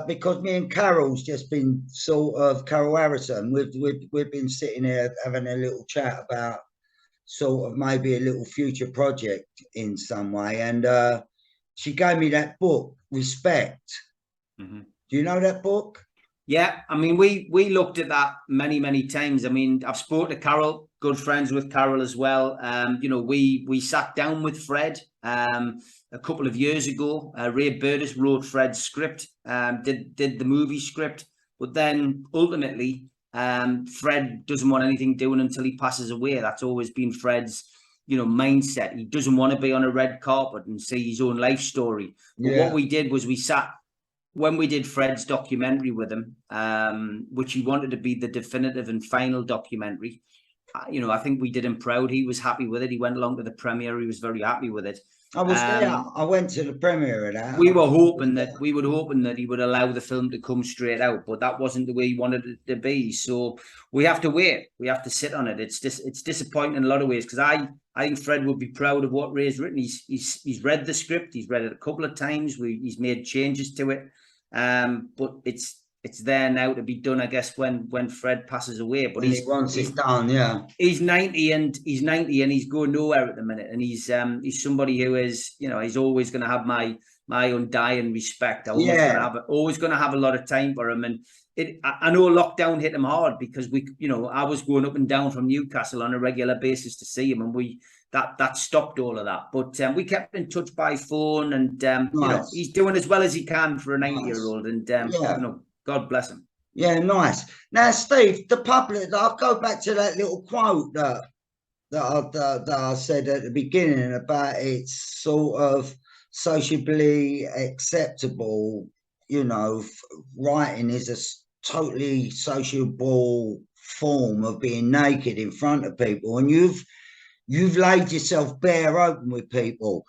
because me and Carol's just been Carol Harrison, we've been sitting here having a little chat about sort of maybe a little future project in some way, and she gave me that book, Respect. Do you know that book? Yeah, I mean, we looked at that many times. I mean, I've spoken to Carol, good friends with Carol as well. You know, we sat down with Fred a couple of years ago. Ray Burtis wrote Fred's script, did the movie script, but then ultimately, Fred doesn't want anything doing until he passes away. That's always been Fred's, you know, mindset. He doesn't want to be on a red carpet and see his own life story. But what we did was we sat. When we did Fred's documentary with him, which he wanted to be the definitive and final documentary, you know, I think we did him proud. He was happy with it. He went along to the premiere. He was very happy with it. I was there. I went to the premiere of that. We were hoping that he would allow the film to come straight out, but that wasn't the way he wanted it to be. So we have to wait. We have to sit on it. It's disappointing in a lot of ways, because I think Fred would be proud of what Ray's written. He's read the script. He's read it a couple of times. He's made changes to it. But it's there now to be done, I guess, when Fred passes away. But he wants it done, yeah. He's 90 and he's going nowhere at the minute, and he's somebody who is, you know, he's always going to have my undying respect. Always going to have a lot of time for him. And I know lockdown hit him hard, because I was going up and down from Newcastle on a regular basis to see him, and that stopped all of that. But we kept in touch by phone, and you know, he's doing as well as he can for a 90-year-old, and you know, God bless him. Yeah, nice. Now, Steve, the public, I'll go back to that little quote that I said at the beginning about it's sort of sociably acceptable. You know, writing is a totally sociable form of being naked in front of people, and you've laid yourself bare open with people.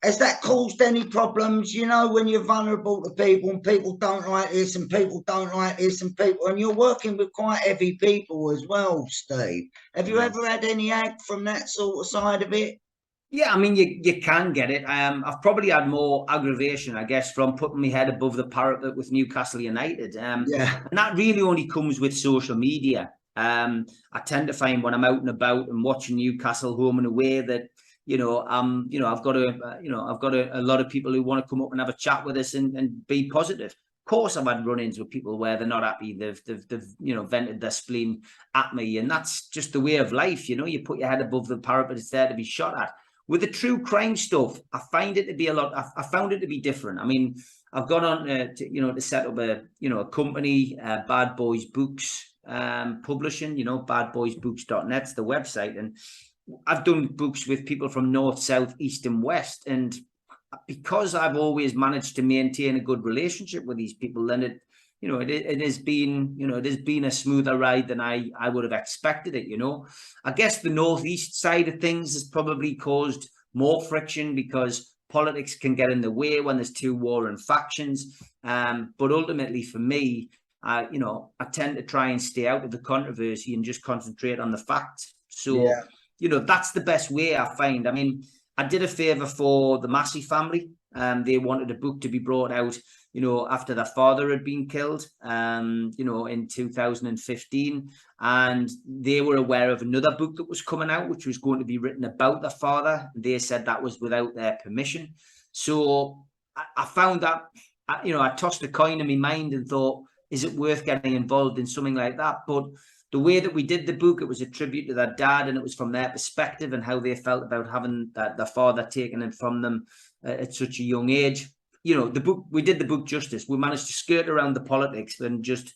Has that caused any problems, you know, when you're vulnerable to people and people don't like this and people don't like this and people, and you're working with quite heavy people as well, Steve? Have you ever had any ag from that sort of side of it? Yeah, I mean, you can get it. I've probably had more aggravation, I guess, from putting my head above the parapet with Newcastle United. And that really only comes with social media. I tend to find when I'm out and about and watching Newcastle home and away that, you know, I've got a lot of people who want to come up and have a chat with us and be positive. Of course, I've had run-ins with people where they're not happy. They've you know, vented their spleen at me, and that's just the way of life. You know, you put your head above the parapet; it's there to be shot at. With the true crime stuff, I find it to be I found it to be different. I mean, I've gone on to set up a company, Bad Boys Books Publishing. You know, badboysbooks.net's the website, and I've done books with people from north, south, east, and west, and because I've always managed to maintain a good relationship with these people, then it has been a smoother ride than I would have expected it. You know, I guess the northeast side of things has probably caused more friction because politics can get in the way when there's two warring factions. But ultimately, for me, I tend to try and stay out of the controversy and just concentrate on the facts. So, you know, that's the best way I find. I mean, I did a favour for the Massey family. They wanted a book to be brought out, you know, after their father had been killed, you know, in 2015. And they were aware of another book that was coming out, which was going to be written about their father. They said that was without their permission. So I found that, you know, I tossed a coin in my mind and thought, is it worth getting involved in something like that? But the way that we did the book, it was a tribute to their dad, and it was from their perspective and how they felt about having their father taken it from them at such a young age. You know, the book, we did the book justice. We managed to skirt around the politics and just,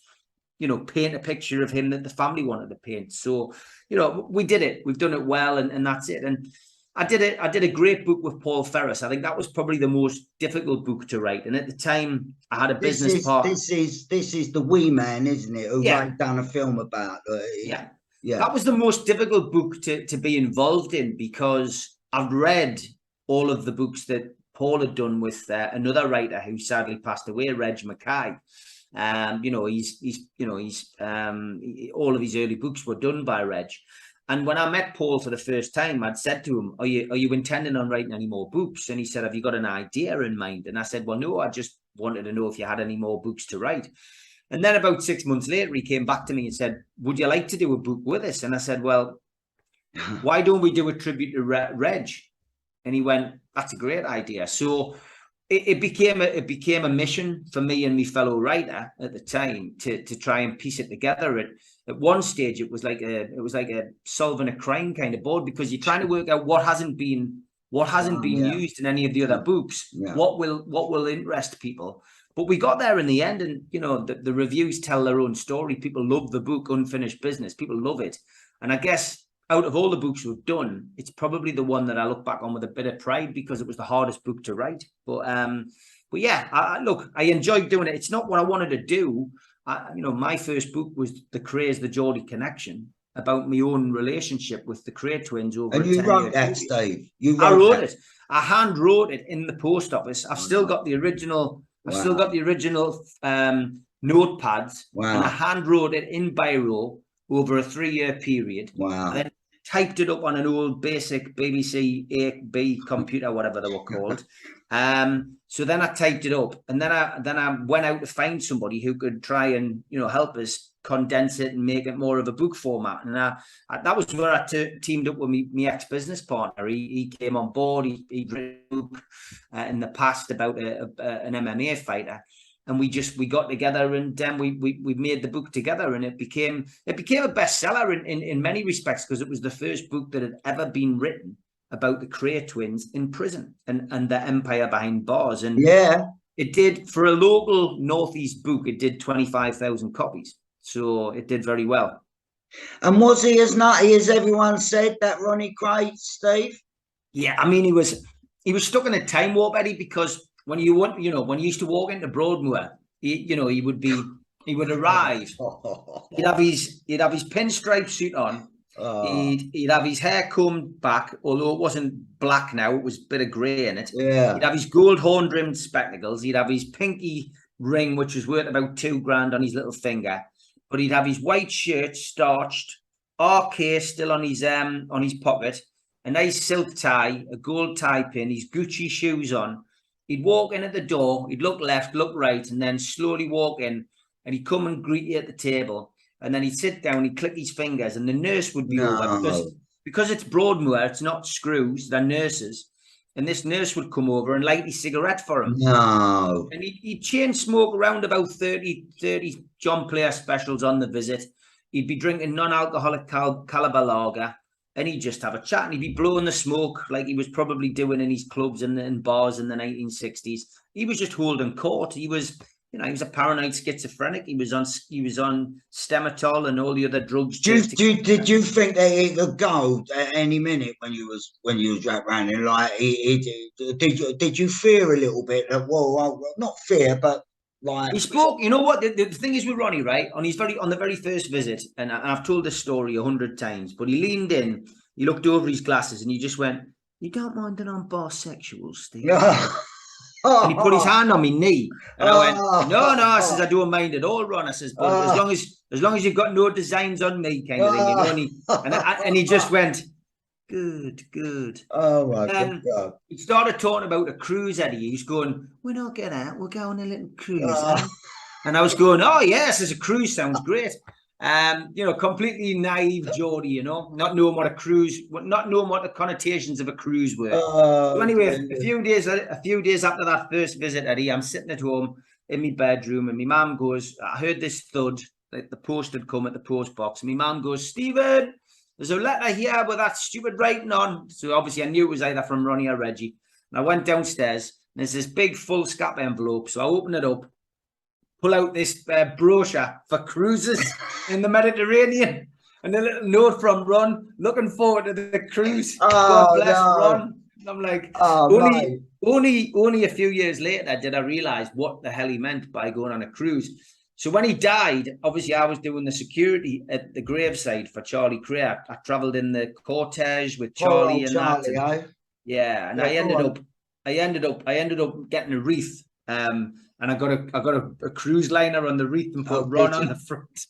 you know, paint a picture of him that the family wanted to paint. So, you know, we did it. We've done it well, and that's it. And I did a great book with Paul Ferris. I think that was probably the most difficult book to write. And at the time, I had a business partner. This is the wee man, isn't it? Who done a film about. Yeah. That was the most difficult book to be involved in, because I've read all of the books that Paul had done with another writer who sadly passed away, Reg Mackay. You know, all of his early books were done by Reg. And when I met Paul for the first time, I'd said to him, are you intending on writing any more books? And he said, have you got an idea in mind? And I said, well, no, I just wanted to know if you had any more books to write. And then about 6 months later, he came back to me and said, would you like to do a book with us? And I said, well, why don't we do a tribute to Reg? And he went, that's a great idea. So it became a mission for me and my fellow writer at the time to try and piece it together. At one stage, it was like a solving a crime kind of board, because you're trying to work out what hasn't been used in any of the other books. What will interest people. But we got there in the end, and you know, the reviews tell their own story. People love the book, Unfinished Business. People love it, and I guess out of all the books we've done, it's probably the one that I look back on with a bit of pride, because it was the hardest book to write. But yeah, I enjoyed doing it. It's not what I wanted to do. You know, my first book was The Kray's The Geordie Connection, about my own relationship with the KRAY twins over. And you wrote that, Steve? I wrote it. I hand wrote it in the post office. I've still got the original. I've still got the original notepads. Wow. And I hand wrote it in biro over a 3-year period. Wow. And then typed it up on an old basic BBC 8B computer, whatever they were called. So then I typed it up, and then I went out to find somebody who could try and, you know, help us condense it and make it more of a book format. And that was where I teamed up with my ex-business partner. He came on board. He'd written a book in the past about an MMA fighter. And we got together, and then we made the book together, and it became a bestseller in many respects, because it was the first book that had ever been written about the KRAY twins in prison and the empire behind bars. And it did, for a local Northeast book, it did 25,000 copies. So it did very well. And was he as nutty as everyone said, that Ronnie KRAY, Steve? Yeah, I mean, he was stuck in a time warp, Eddie, because when you used to walk into Broadmoor, he would arrive. He'd have his pinstripe suit on. He'd have his hair combed back, although it wasn't black now, it was a bit of grey in it. Yeah. He'd have his gold horn-rimmed spectacles. He'd have his pinky ring, which was worth about $2,000 on his little finger. But he'd have his white shirt starched, RK still on his pocket, a nice silk tie, a gold tie pin, his Gucci shoes on. He'd walk in at the door, he'd look left, look right, and then slowly walk in, and he'd come and greet you at the table. And then he'd sit down, he'd click his fingers, and the nurse would be over, because it's Broadmoor, it's not screws, they're nurses. And this nurse would come over and light his cigarette for him. No. And he'd chain smoke around about 30 John Player specials on the visit. He'd be drinking non-alcoholic Caliber lager, and he'd just have a chat, and he'd be blowing the smoke like he was probably doing in his clubs and bars in the 1960s. He was just holding court. He was a paranoid schizophrenic. He was on Stematol and all the other drugs. Did you think that he could go at any minute when you was running? Like, did you fear a little bit? Well, not fear, but like, he spoke. You know what? The thing is with Ronnie, right? On the very first visit, and I've told this story 100 times, but he leaned in, he looked over his glasses, and he just went, "You don't mind that I'm bisexual, Steve?" And he put his hand on my knee, and I went, no, I says, I Oh, don't mind at all, Ron. I says, but as long as you've got no designs on me, kind of thing, you know. And he just went, good. Oh my God. He started talking about a cruise, Eddie. He was going, we're not getting out, we're going on a little cruise. And I was going, oh yes, there's a cruise, sounds great. You know, completely naive Geordie, you know, not knowing what the connotations of a cruise were. So anyway, a few days after that first visit, Eddie, I'm sitting at home in my bedroom, and my mum goes, I heard this thud, like the post had come at the post box. And my mum goes, Stephen, there's a letter here with that stupid writing on. So obviously I knew it was either from Ronnie or Reggie. And I went downstairs, and there's this big full scap envelope. So I open it up, pull out this brochure for cruises in the Mediterranean, and a little note from Ron, looking forward to the cruise. God bless Ron. I'm like, only a few years later did I realize what the hell he meant by going on a cruise. So when he died, obviously I was doing the security at the graveside for Charlie Kray. I travelled in the cortege with Charlie and that. And, yeah, and I ended up getting a wreath. And I got a cruise liner on the wreath and put Ron on the front.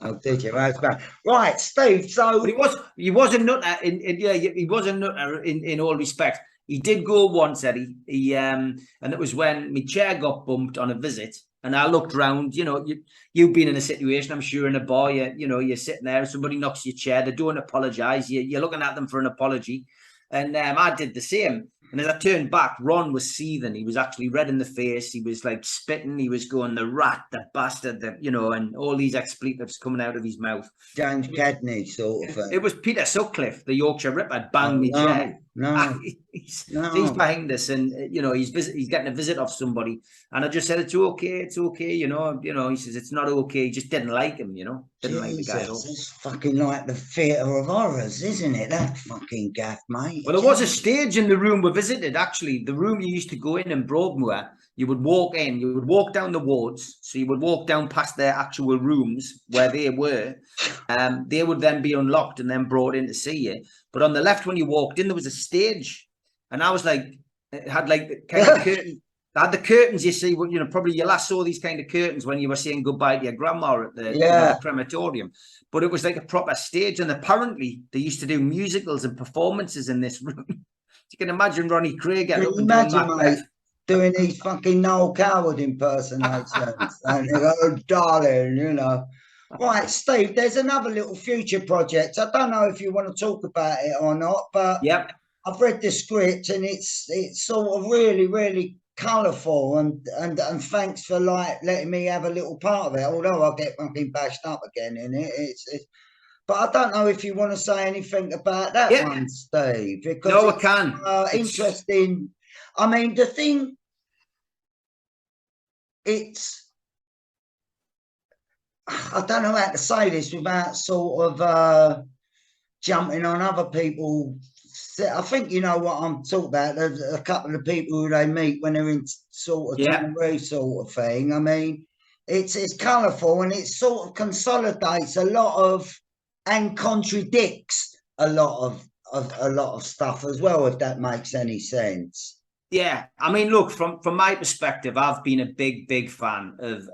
Oh, did you? That's bad. Right, Steve. So but he was a nutter he was a nutter in all respects. He did go once, Eddie. And it was when my chair got bumped on a visit, and I looked round. You know, you've been in a situation, I'm sure, in a bar. You're sitting there, somebody knocks your chair. They don't apologise. You're looking at them for an apology, and I did the same. And as I turned back, Ron was seething. He was actually red in the face. He was like spitting. He was going, the rat, the bastard, and all these expletives coming out of his mouth. James Cadney sort of thing. It was Peter Sutcliffe, the Yorkshire Ripper, banged me chair. He's behind us, and he's getting a visit of somebody. And I just said, it's okay, you know. He says it's not okay. He just didn't like him, didn't like the guy at all. It's fucking like the theatre of horrors, isn't it? That fucking gaff, mate. Well, there was a stage in the room we visited. Actually, the room you used to go in Broadmoor, you would walk in, you would walk down the wards. So you would walk down past their actual rooms where they were. They would then be unlocked and then brought in to see you. But on the left, when you walked in, there was a stage. And I was like, it had like the kind of curtain. They had the curtains, you see, probably you last saw these kind of curtains when you were saying goodbye to your grandma at the crematorium. But it was like a proper stage. And apparently they used to do musicals and performances in this room. You can imagine Ronnie Kray getting up and down that doing these fucking Noel Coward impersonations. And they go, oh, darling, Right, Steve, there's another little future project. I don't know if you want to talk about it or not, but I've read the script, and it's sort of really, really colourful, and thanks for letting me have a little part of it, although I get fucking bashed up again in it. It's but I don't know if you want to say anything about that one, Steve, because no, I can. Interesting. I mean, the thing, I don't know how to say this without sort of jumping on other people. I think you know what I'm talking about. There's a couple of people who they meet when they're in sort of Tenerife sort of thing. I mean, it's colourful, and it sort of consolidates a lot of and contradicts a lot of stuff as well, if that makes any sense. Yeah, I mean, look, from my perspective, I've been a big fan of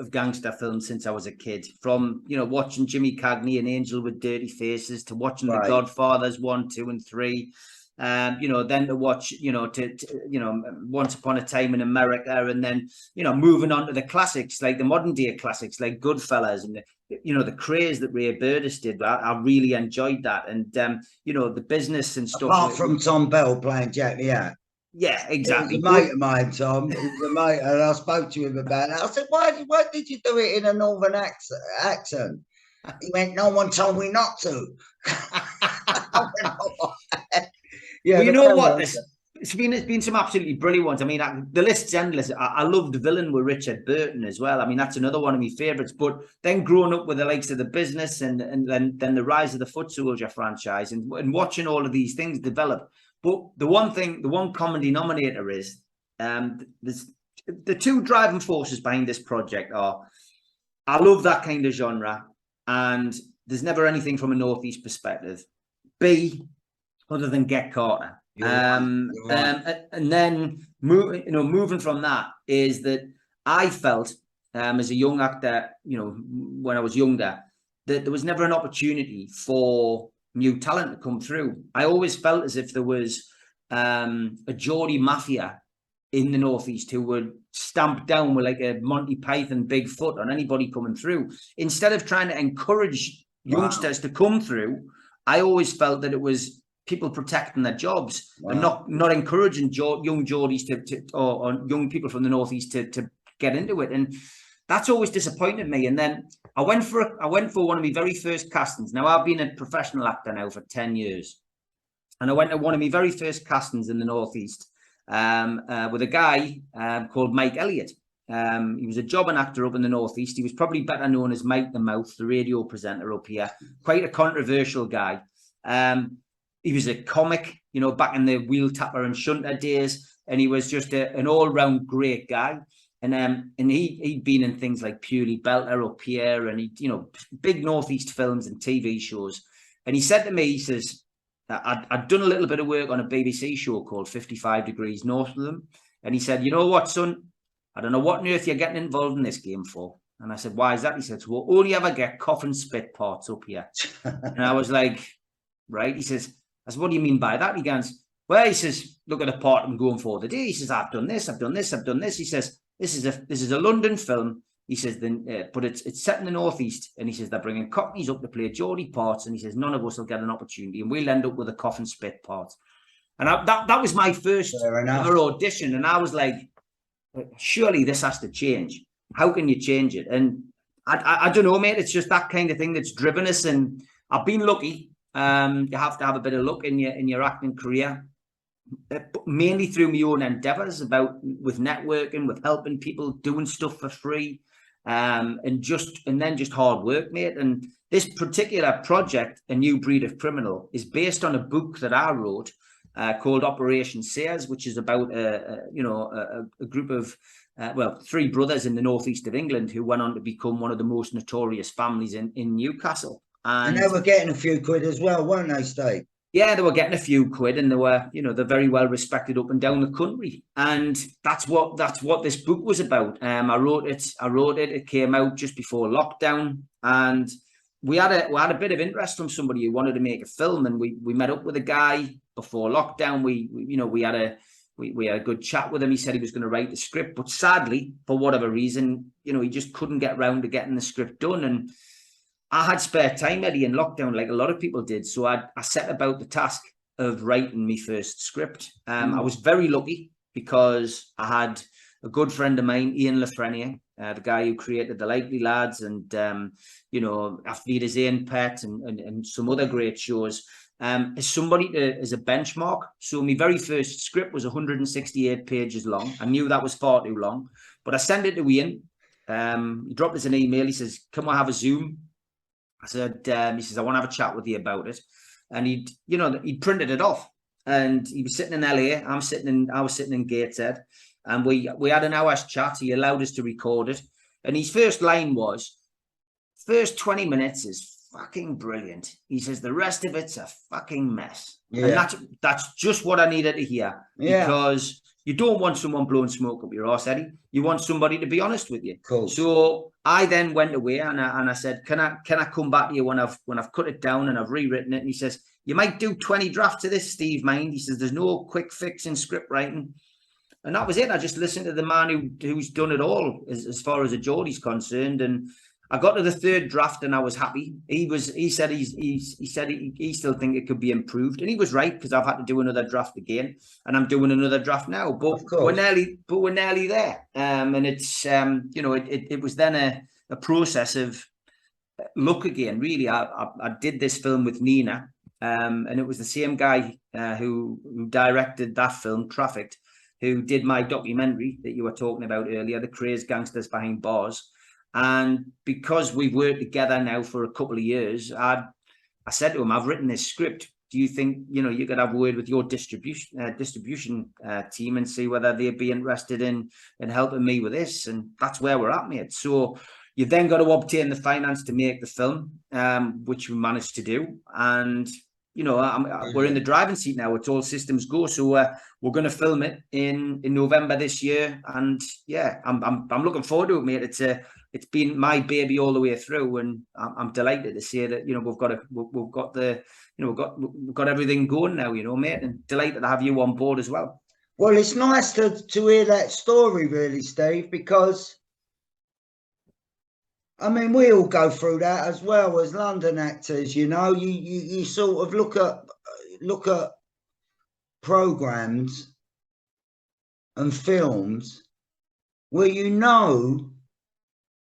gangster films since I was a kid. From watching Jimmy Cagney and Angel with Dirty Faces, to watching The Godfathers 1, 2, and 3. Then to watch Once Upon a Time in America, and then moving on to the classics, like the modern day classics like Goodfellas, and the craze that Ray Burtis did. I really enjoyed that, and the business and stuff. Apart from Tom Bell playing Jack the Hat. Yeah, exactly. He was a mate of mine, Tom. He was a mate, and I spoke to him about it. I said, why did you do it in a northern accent? He went, no one told me not to. Yeah, well, you know what? It's been some absolutely brilliant ones. I mean, the list's endless. I loved Villain with Richard Burton as well. I mean, that's another one of my favourites. But then growing up with the likes of The Business and then the rise of the Foot Soldier franchise, and watching all of these things develop. But the one common denominator is the two driving forces behind this project are, I love that kind of genre, and there's never anything from a Northeast perspective. B, other than Get Carter. And then moving from that is that I felt as a young actor, when I was younger, that there was never an opportunity for new talent to come through. I always felt as if there was a Geordie mafia in the Northeast who would stamp down with like a Monty Python Bigfoot on anybody coming through. Instead of trying to encourage youngsters to come through, I always felt that it was people protecting their jobs and not encouraging young Geordies or young people from the Northeast to get into it. And that's always disappointed me. And then I went for one of my very first castings. Now, I've been a professional actor now for 10 years. And I went to one of my very first castings in the Northeast with a guy called Mike Elliott. He was a jobbing actor up in the Northeast. He was probably better known as Mike the Mouth, the radio presenter up here. Quite a controversial guy. He was a comic, back in the Wheel Tapper and Shunter days. And he was just an all-round great guy. And he'd been in things like Purely Belter up here and, big Northeast films and TV shows. And he said to me, he says, I'd done a little bit of work on a BBC show called 55 Degrees North of them. And he said, you know what, son? I don't know what on earth you're getting involved in this game for. And I said, why is that? He said, we'll only ever get cough and spit parts up here. And I was like, right. He says, I said, what do you mean by that? He goes, well, he says, look at the part I'm going for today. He says, I've done this, I've done this, I've done this. He says, this is a London film. He says, but it's set in the Northeast. And he says, they're bringing Cockneys up to play Geordie parts. And he says, none of us will get an opportunity. And we'll end up with a cough and spit part. And that was my first ever audition. And I was like, surely this has to change. How can you change it? And I don't know, mate. It's just that kind of thing that's driven us. And I've been lucky. You have to have a bit of luck in your acting career. Mainly through my own endeavors with networking, with helping people, doing stuff for free. And then just hard work, mate. And this particular project, A New Breed of Criminal, is based on a book that I wrote called Operation Sears, which is about a group of three brothers in the northeast of England who went on to become one of the most notorious families in Newcastle. And they were getting a few quid as well, weren't they, Steve? Yeah, they were getting a few quid, and they were, they're very well respected up and down the country. And that's what this book was about. I wrote it. It came out just before lockdown, and we had a bit of interest from somebody who wanted to make a film, and we met up with a guy before lockdown. We had a good chat with him. He said he was going to write the script, but sadly, for whatever reason, he just couldn't get round to getting the script done. And I had spare time, Eddie, in lockdown, like a lot of people did. So I set about the task of writing my first script. I was very lucky because I had a good friend of mine, Ian Lafreniere, the guy who created The Likely Lads and, After Zane Pet and some other great shows, as somebody as a benchmark. So my very first script was 168 pages long. I knew that was far too long, but I sent it to Ian. He dropped us an email. He says, can we have a Zoom? I said, he says, I want to have a chat with you about it. And he'd printed it off, and he was sitting in LA. I was sitting in Gateshead, and we had an hour's chat. He allowed us to record it. And his first line was, first 20 minutes is fucking brilliant. He says, the rest of it's a fucking mess. Yeah. And that's just what I needed to hear. Yeah. Because you don't want someone blowing smoke up your arse, Eddie. You want somebody to be honest with you. Cool. So I then went away and I said, can I come back to you when I've cut it down and I've rewritten it? And he says, you might do 20 drafts of this, Steve, mind. He says, there's no quick fix in script writing. And that was it. I just listened to the man who's done it all as far as a Geordie's concerned. And I got to the third draft and I was happy. He said he still think it could be improved, and he was right, because I've had to do another draft again, and I'm doing another draft now. But we're nearly there. And it's it was then a process of luck again. Really, I did this film with Nina, and it was the same guy who directed that film, Trafficked, who did my documentary that you were talking about earlier, The Crazed Gangsters Behind Bars. And because we've worked together now for a couple of years, I said to him, I've written this script. Do you think, you could have a word with your distribution team and see whether they'd be interested in helping me with this? And that's where we're at, mate. So you've then got to obtain the finance to make the film, which we managed to do. And you know, we're in the driving seat now. It's all systems go. So we're going to film it in November this year, and yeah, I'm looking forward to it, mate. It's been my baby all the way through, and I'm delighted to say that, you know, we've got everything going now, you know, mate, and delighted to have you on board as well. Well, it's nice to hear that story, really, Steve, because I mean, we all go through that as well as London actors. You know, you sort of look at programs and films where you know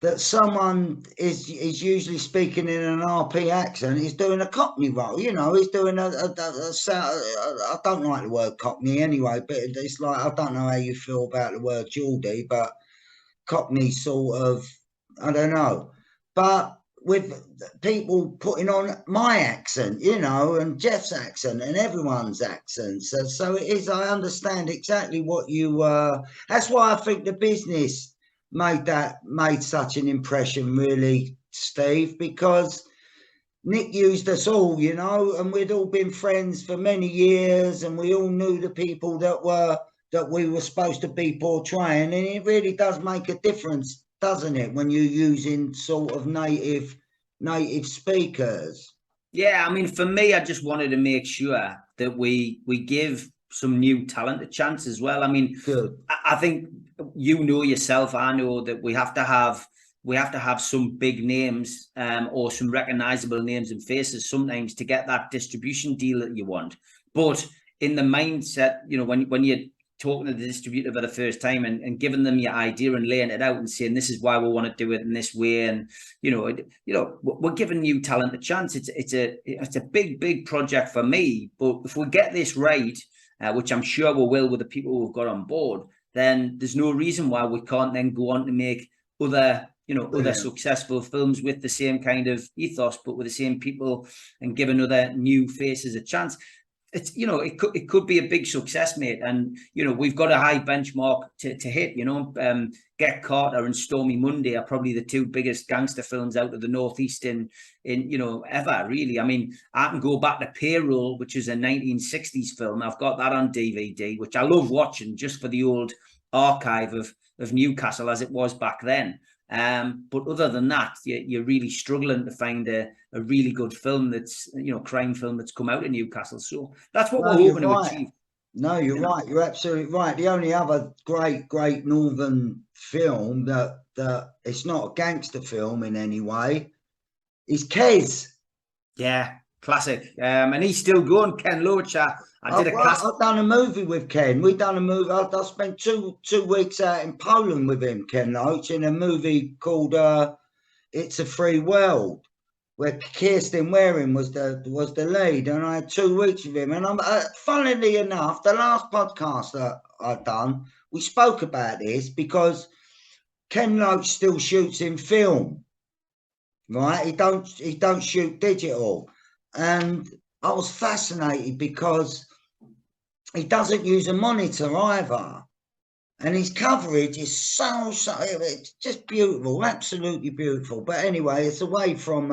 that someone is usually speaking in an RP accent, is doing a Cockney role. You know, he's doing a I don't like the word Cockney anyway, but it's like, I don't know how you feel about the word Geordie, but Cockney sort of, I don't know. But with people putting on my accent, you know, and Jeff's accent and everyone's accents. So it is, I understand exactly what you, that's why I think the business made such an impression, really, Steve, because Nick used us all, you know, and we'd all been friends for many years, and we all knew the people that we were supposed to be portraying, and it really does make a difference, doesn't it, when you're using sort of native speakers? Yeah, I mean, for me, I just wanted to make sure that we give some new talent a chance as well. I mean, good. I think, you know yourself, I know that we have to have some big names, or some recognizable names and faces sometimes to get that distribution deal that you want. But in the mindset, you know, when you're talking to the distributor for the first time and giving them your idea and laying it out and saying, this is why we want to do it in this way, and you know, we're giving new talent a chance. It's a big project for me, but if we get this right, which I'm sure we will with the people who've got on board, then there's no reason why we can't then go on to make other successful films with the same kind of ethos, but with the same people, and giving other new faces a chance. It's, you know, it could be a big success, mate. And, you know, we've got a high benchmark to hit, you know. Get Carter and Stormy Monday are probably the two biggest gangster films out of the Northeast in you know, ever, really. I mean, I can go back to Payroll, which is a 1960s film. I've got that on DVD, which I love watching just for the old archive of Newcastle as it was back then. But other than that, you're really struggling to find a really good film that's, you know, crime film that's come out of Newcastle. So that's what we're hoping to achieve. No, you're right. You're absolutely right. The only other great northern film that it's not a gangster film in any way is Kes. Yeah, classic. And he's still going, Ken Loach. I've done a movie with Ken. We've done a movie. I spent two weeks out in Poland with him, Ken Loach, in a movie called It's a Free World, where Kirsten Waring was the lead, and I had 2 weeks with him. And I'm funnily enough, the last podcast that I've done, we spoke about this, because Ken Loach still shoots in film, right? He don't shoot digital, and I was fascinated because he doesn't use a monitor either, and his coverage is so it's just beautiful, absolutely beautiful. But anyway, it's away from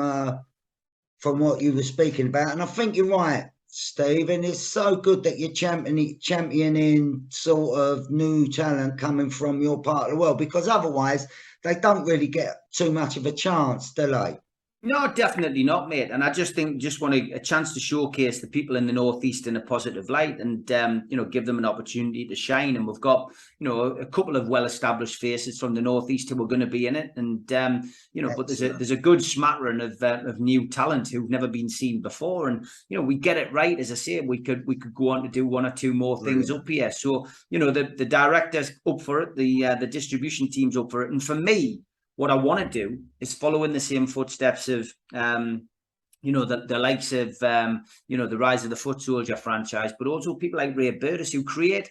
what you were speaking about, and I think you're right, Steve, and it's so good that you're championing sort of new talent coming from your part of the world, because otherwise they don't really get too much of a chance, do they? No, definitely not, mate. And I just want a chance to showcase the people in the Northeast in a positive light, and you know, give them an opportunity to shine. And we've got, you know, a couple of well-established faces from the Northeast who are going to be in it, and you know, excellent. But there's a good smattering of new talent who've never been seen before. And you know, we get it right, as I say, we could go on to do 1 or 2 more things up here. So you know, the director's up for it, the distribution team's up for it, and for me, what I want to do is follow in the same footsteps of, you know, the likes of, you know, the Rise of the Foot Soldier franchise, but also people like Ray Burtis, who create,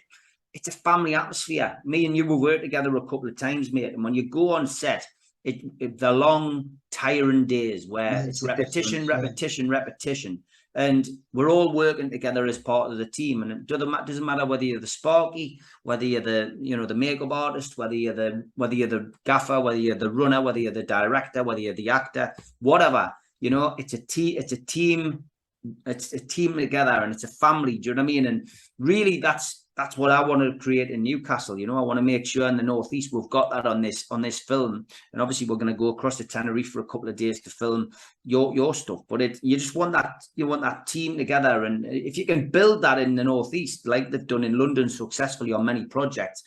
it's a family atmosphere. Me and you will work together a couple of times, mate. And when you go on set, the long, tiring days where it's repetition. And we're all working together as part of the team, and it doesn't matter whether you're the Sparky, whether you're the, you know, the makeup artist, whether you're the gaffer, whether you're the runner, whether you're the director, whether you're the actor, whatever. You know, it's a team it's a team together and it's a family. Do you know what I mean? And really, that's what I want to create in Newcastle. You know, I want to make sure in the northeast we've got that on this film. And obviously, we're going to go across to Tenerife for a couple of days to film your stuff. But you just want that team together, and if you can build that in the northeast, like they've done in London successfully on many projects,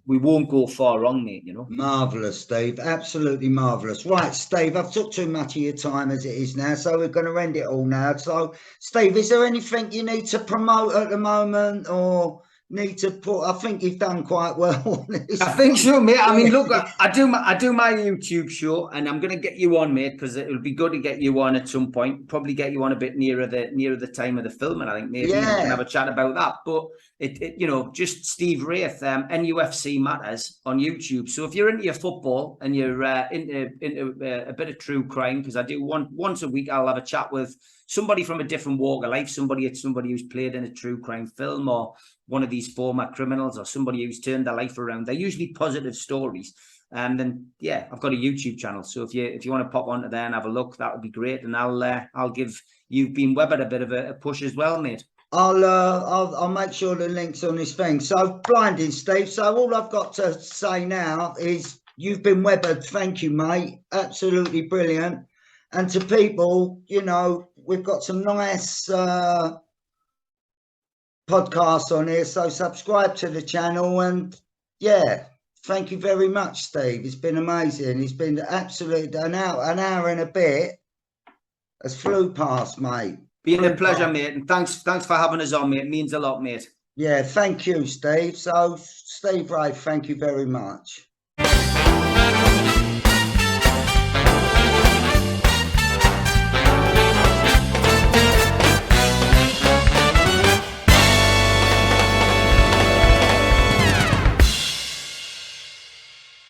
we won't go far wrong, mate, you know. Marvellous, Steve. Absolutely marvellous. Right, Steve, I've took too much of your time as it is now, so we're going to end it all now. So, Steve, is there anything you need to promote at the moment, or need to put? I think you've done quite well on this. I think so, mate. I mean, look, I do my YouTube show, and I'm going to get you on, mate, because it would be good to get you on at some point. Probably get you on a bit nearer the time of the film, and I think maybe we can have a chat about that. But you know, just Steve WRAITH, NUFC Matters on YouTube. So if you're into your football and you're into a bit of true crime, because I do once a week, I'll have a chat with somebody from a different walk of life, somebody who's played in a true crime film, or one of these former criminals, or somebody who's turned their life around. They're usually positive stories. And then, yeah, I've got a YouTube channel. So if you want to pop onto there and have a look, that would be great. And I'll give You've Been Weathered a bit of a push as well, mate. I'll make sure the link's on this thing. So, blinding, Steve. So all I've got to say now is you've been weathered. Thank you, mate. Absolutely brilliant. And to people, you know, we've got some nice podcasts on here, so subscribe to the channel. And yeah, thank you very much, Steve. It's been amazing. It's been absolute an hour and a bit has flew past, mate. Been a pleasure, mate, and thanks for having us on, mate. It means a lot, mate. Yeah, thank you, Steve. So Steve WRAITH, thank you very much.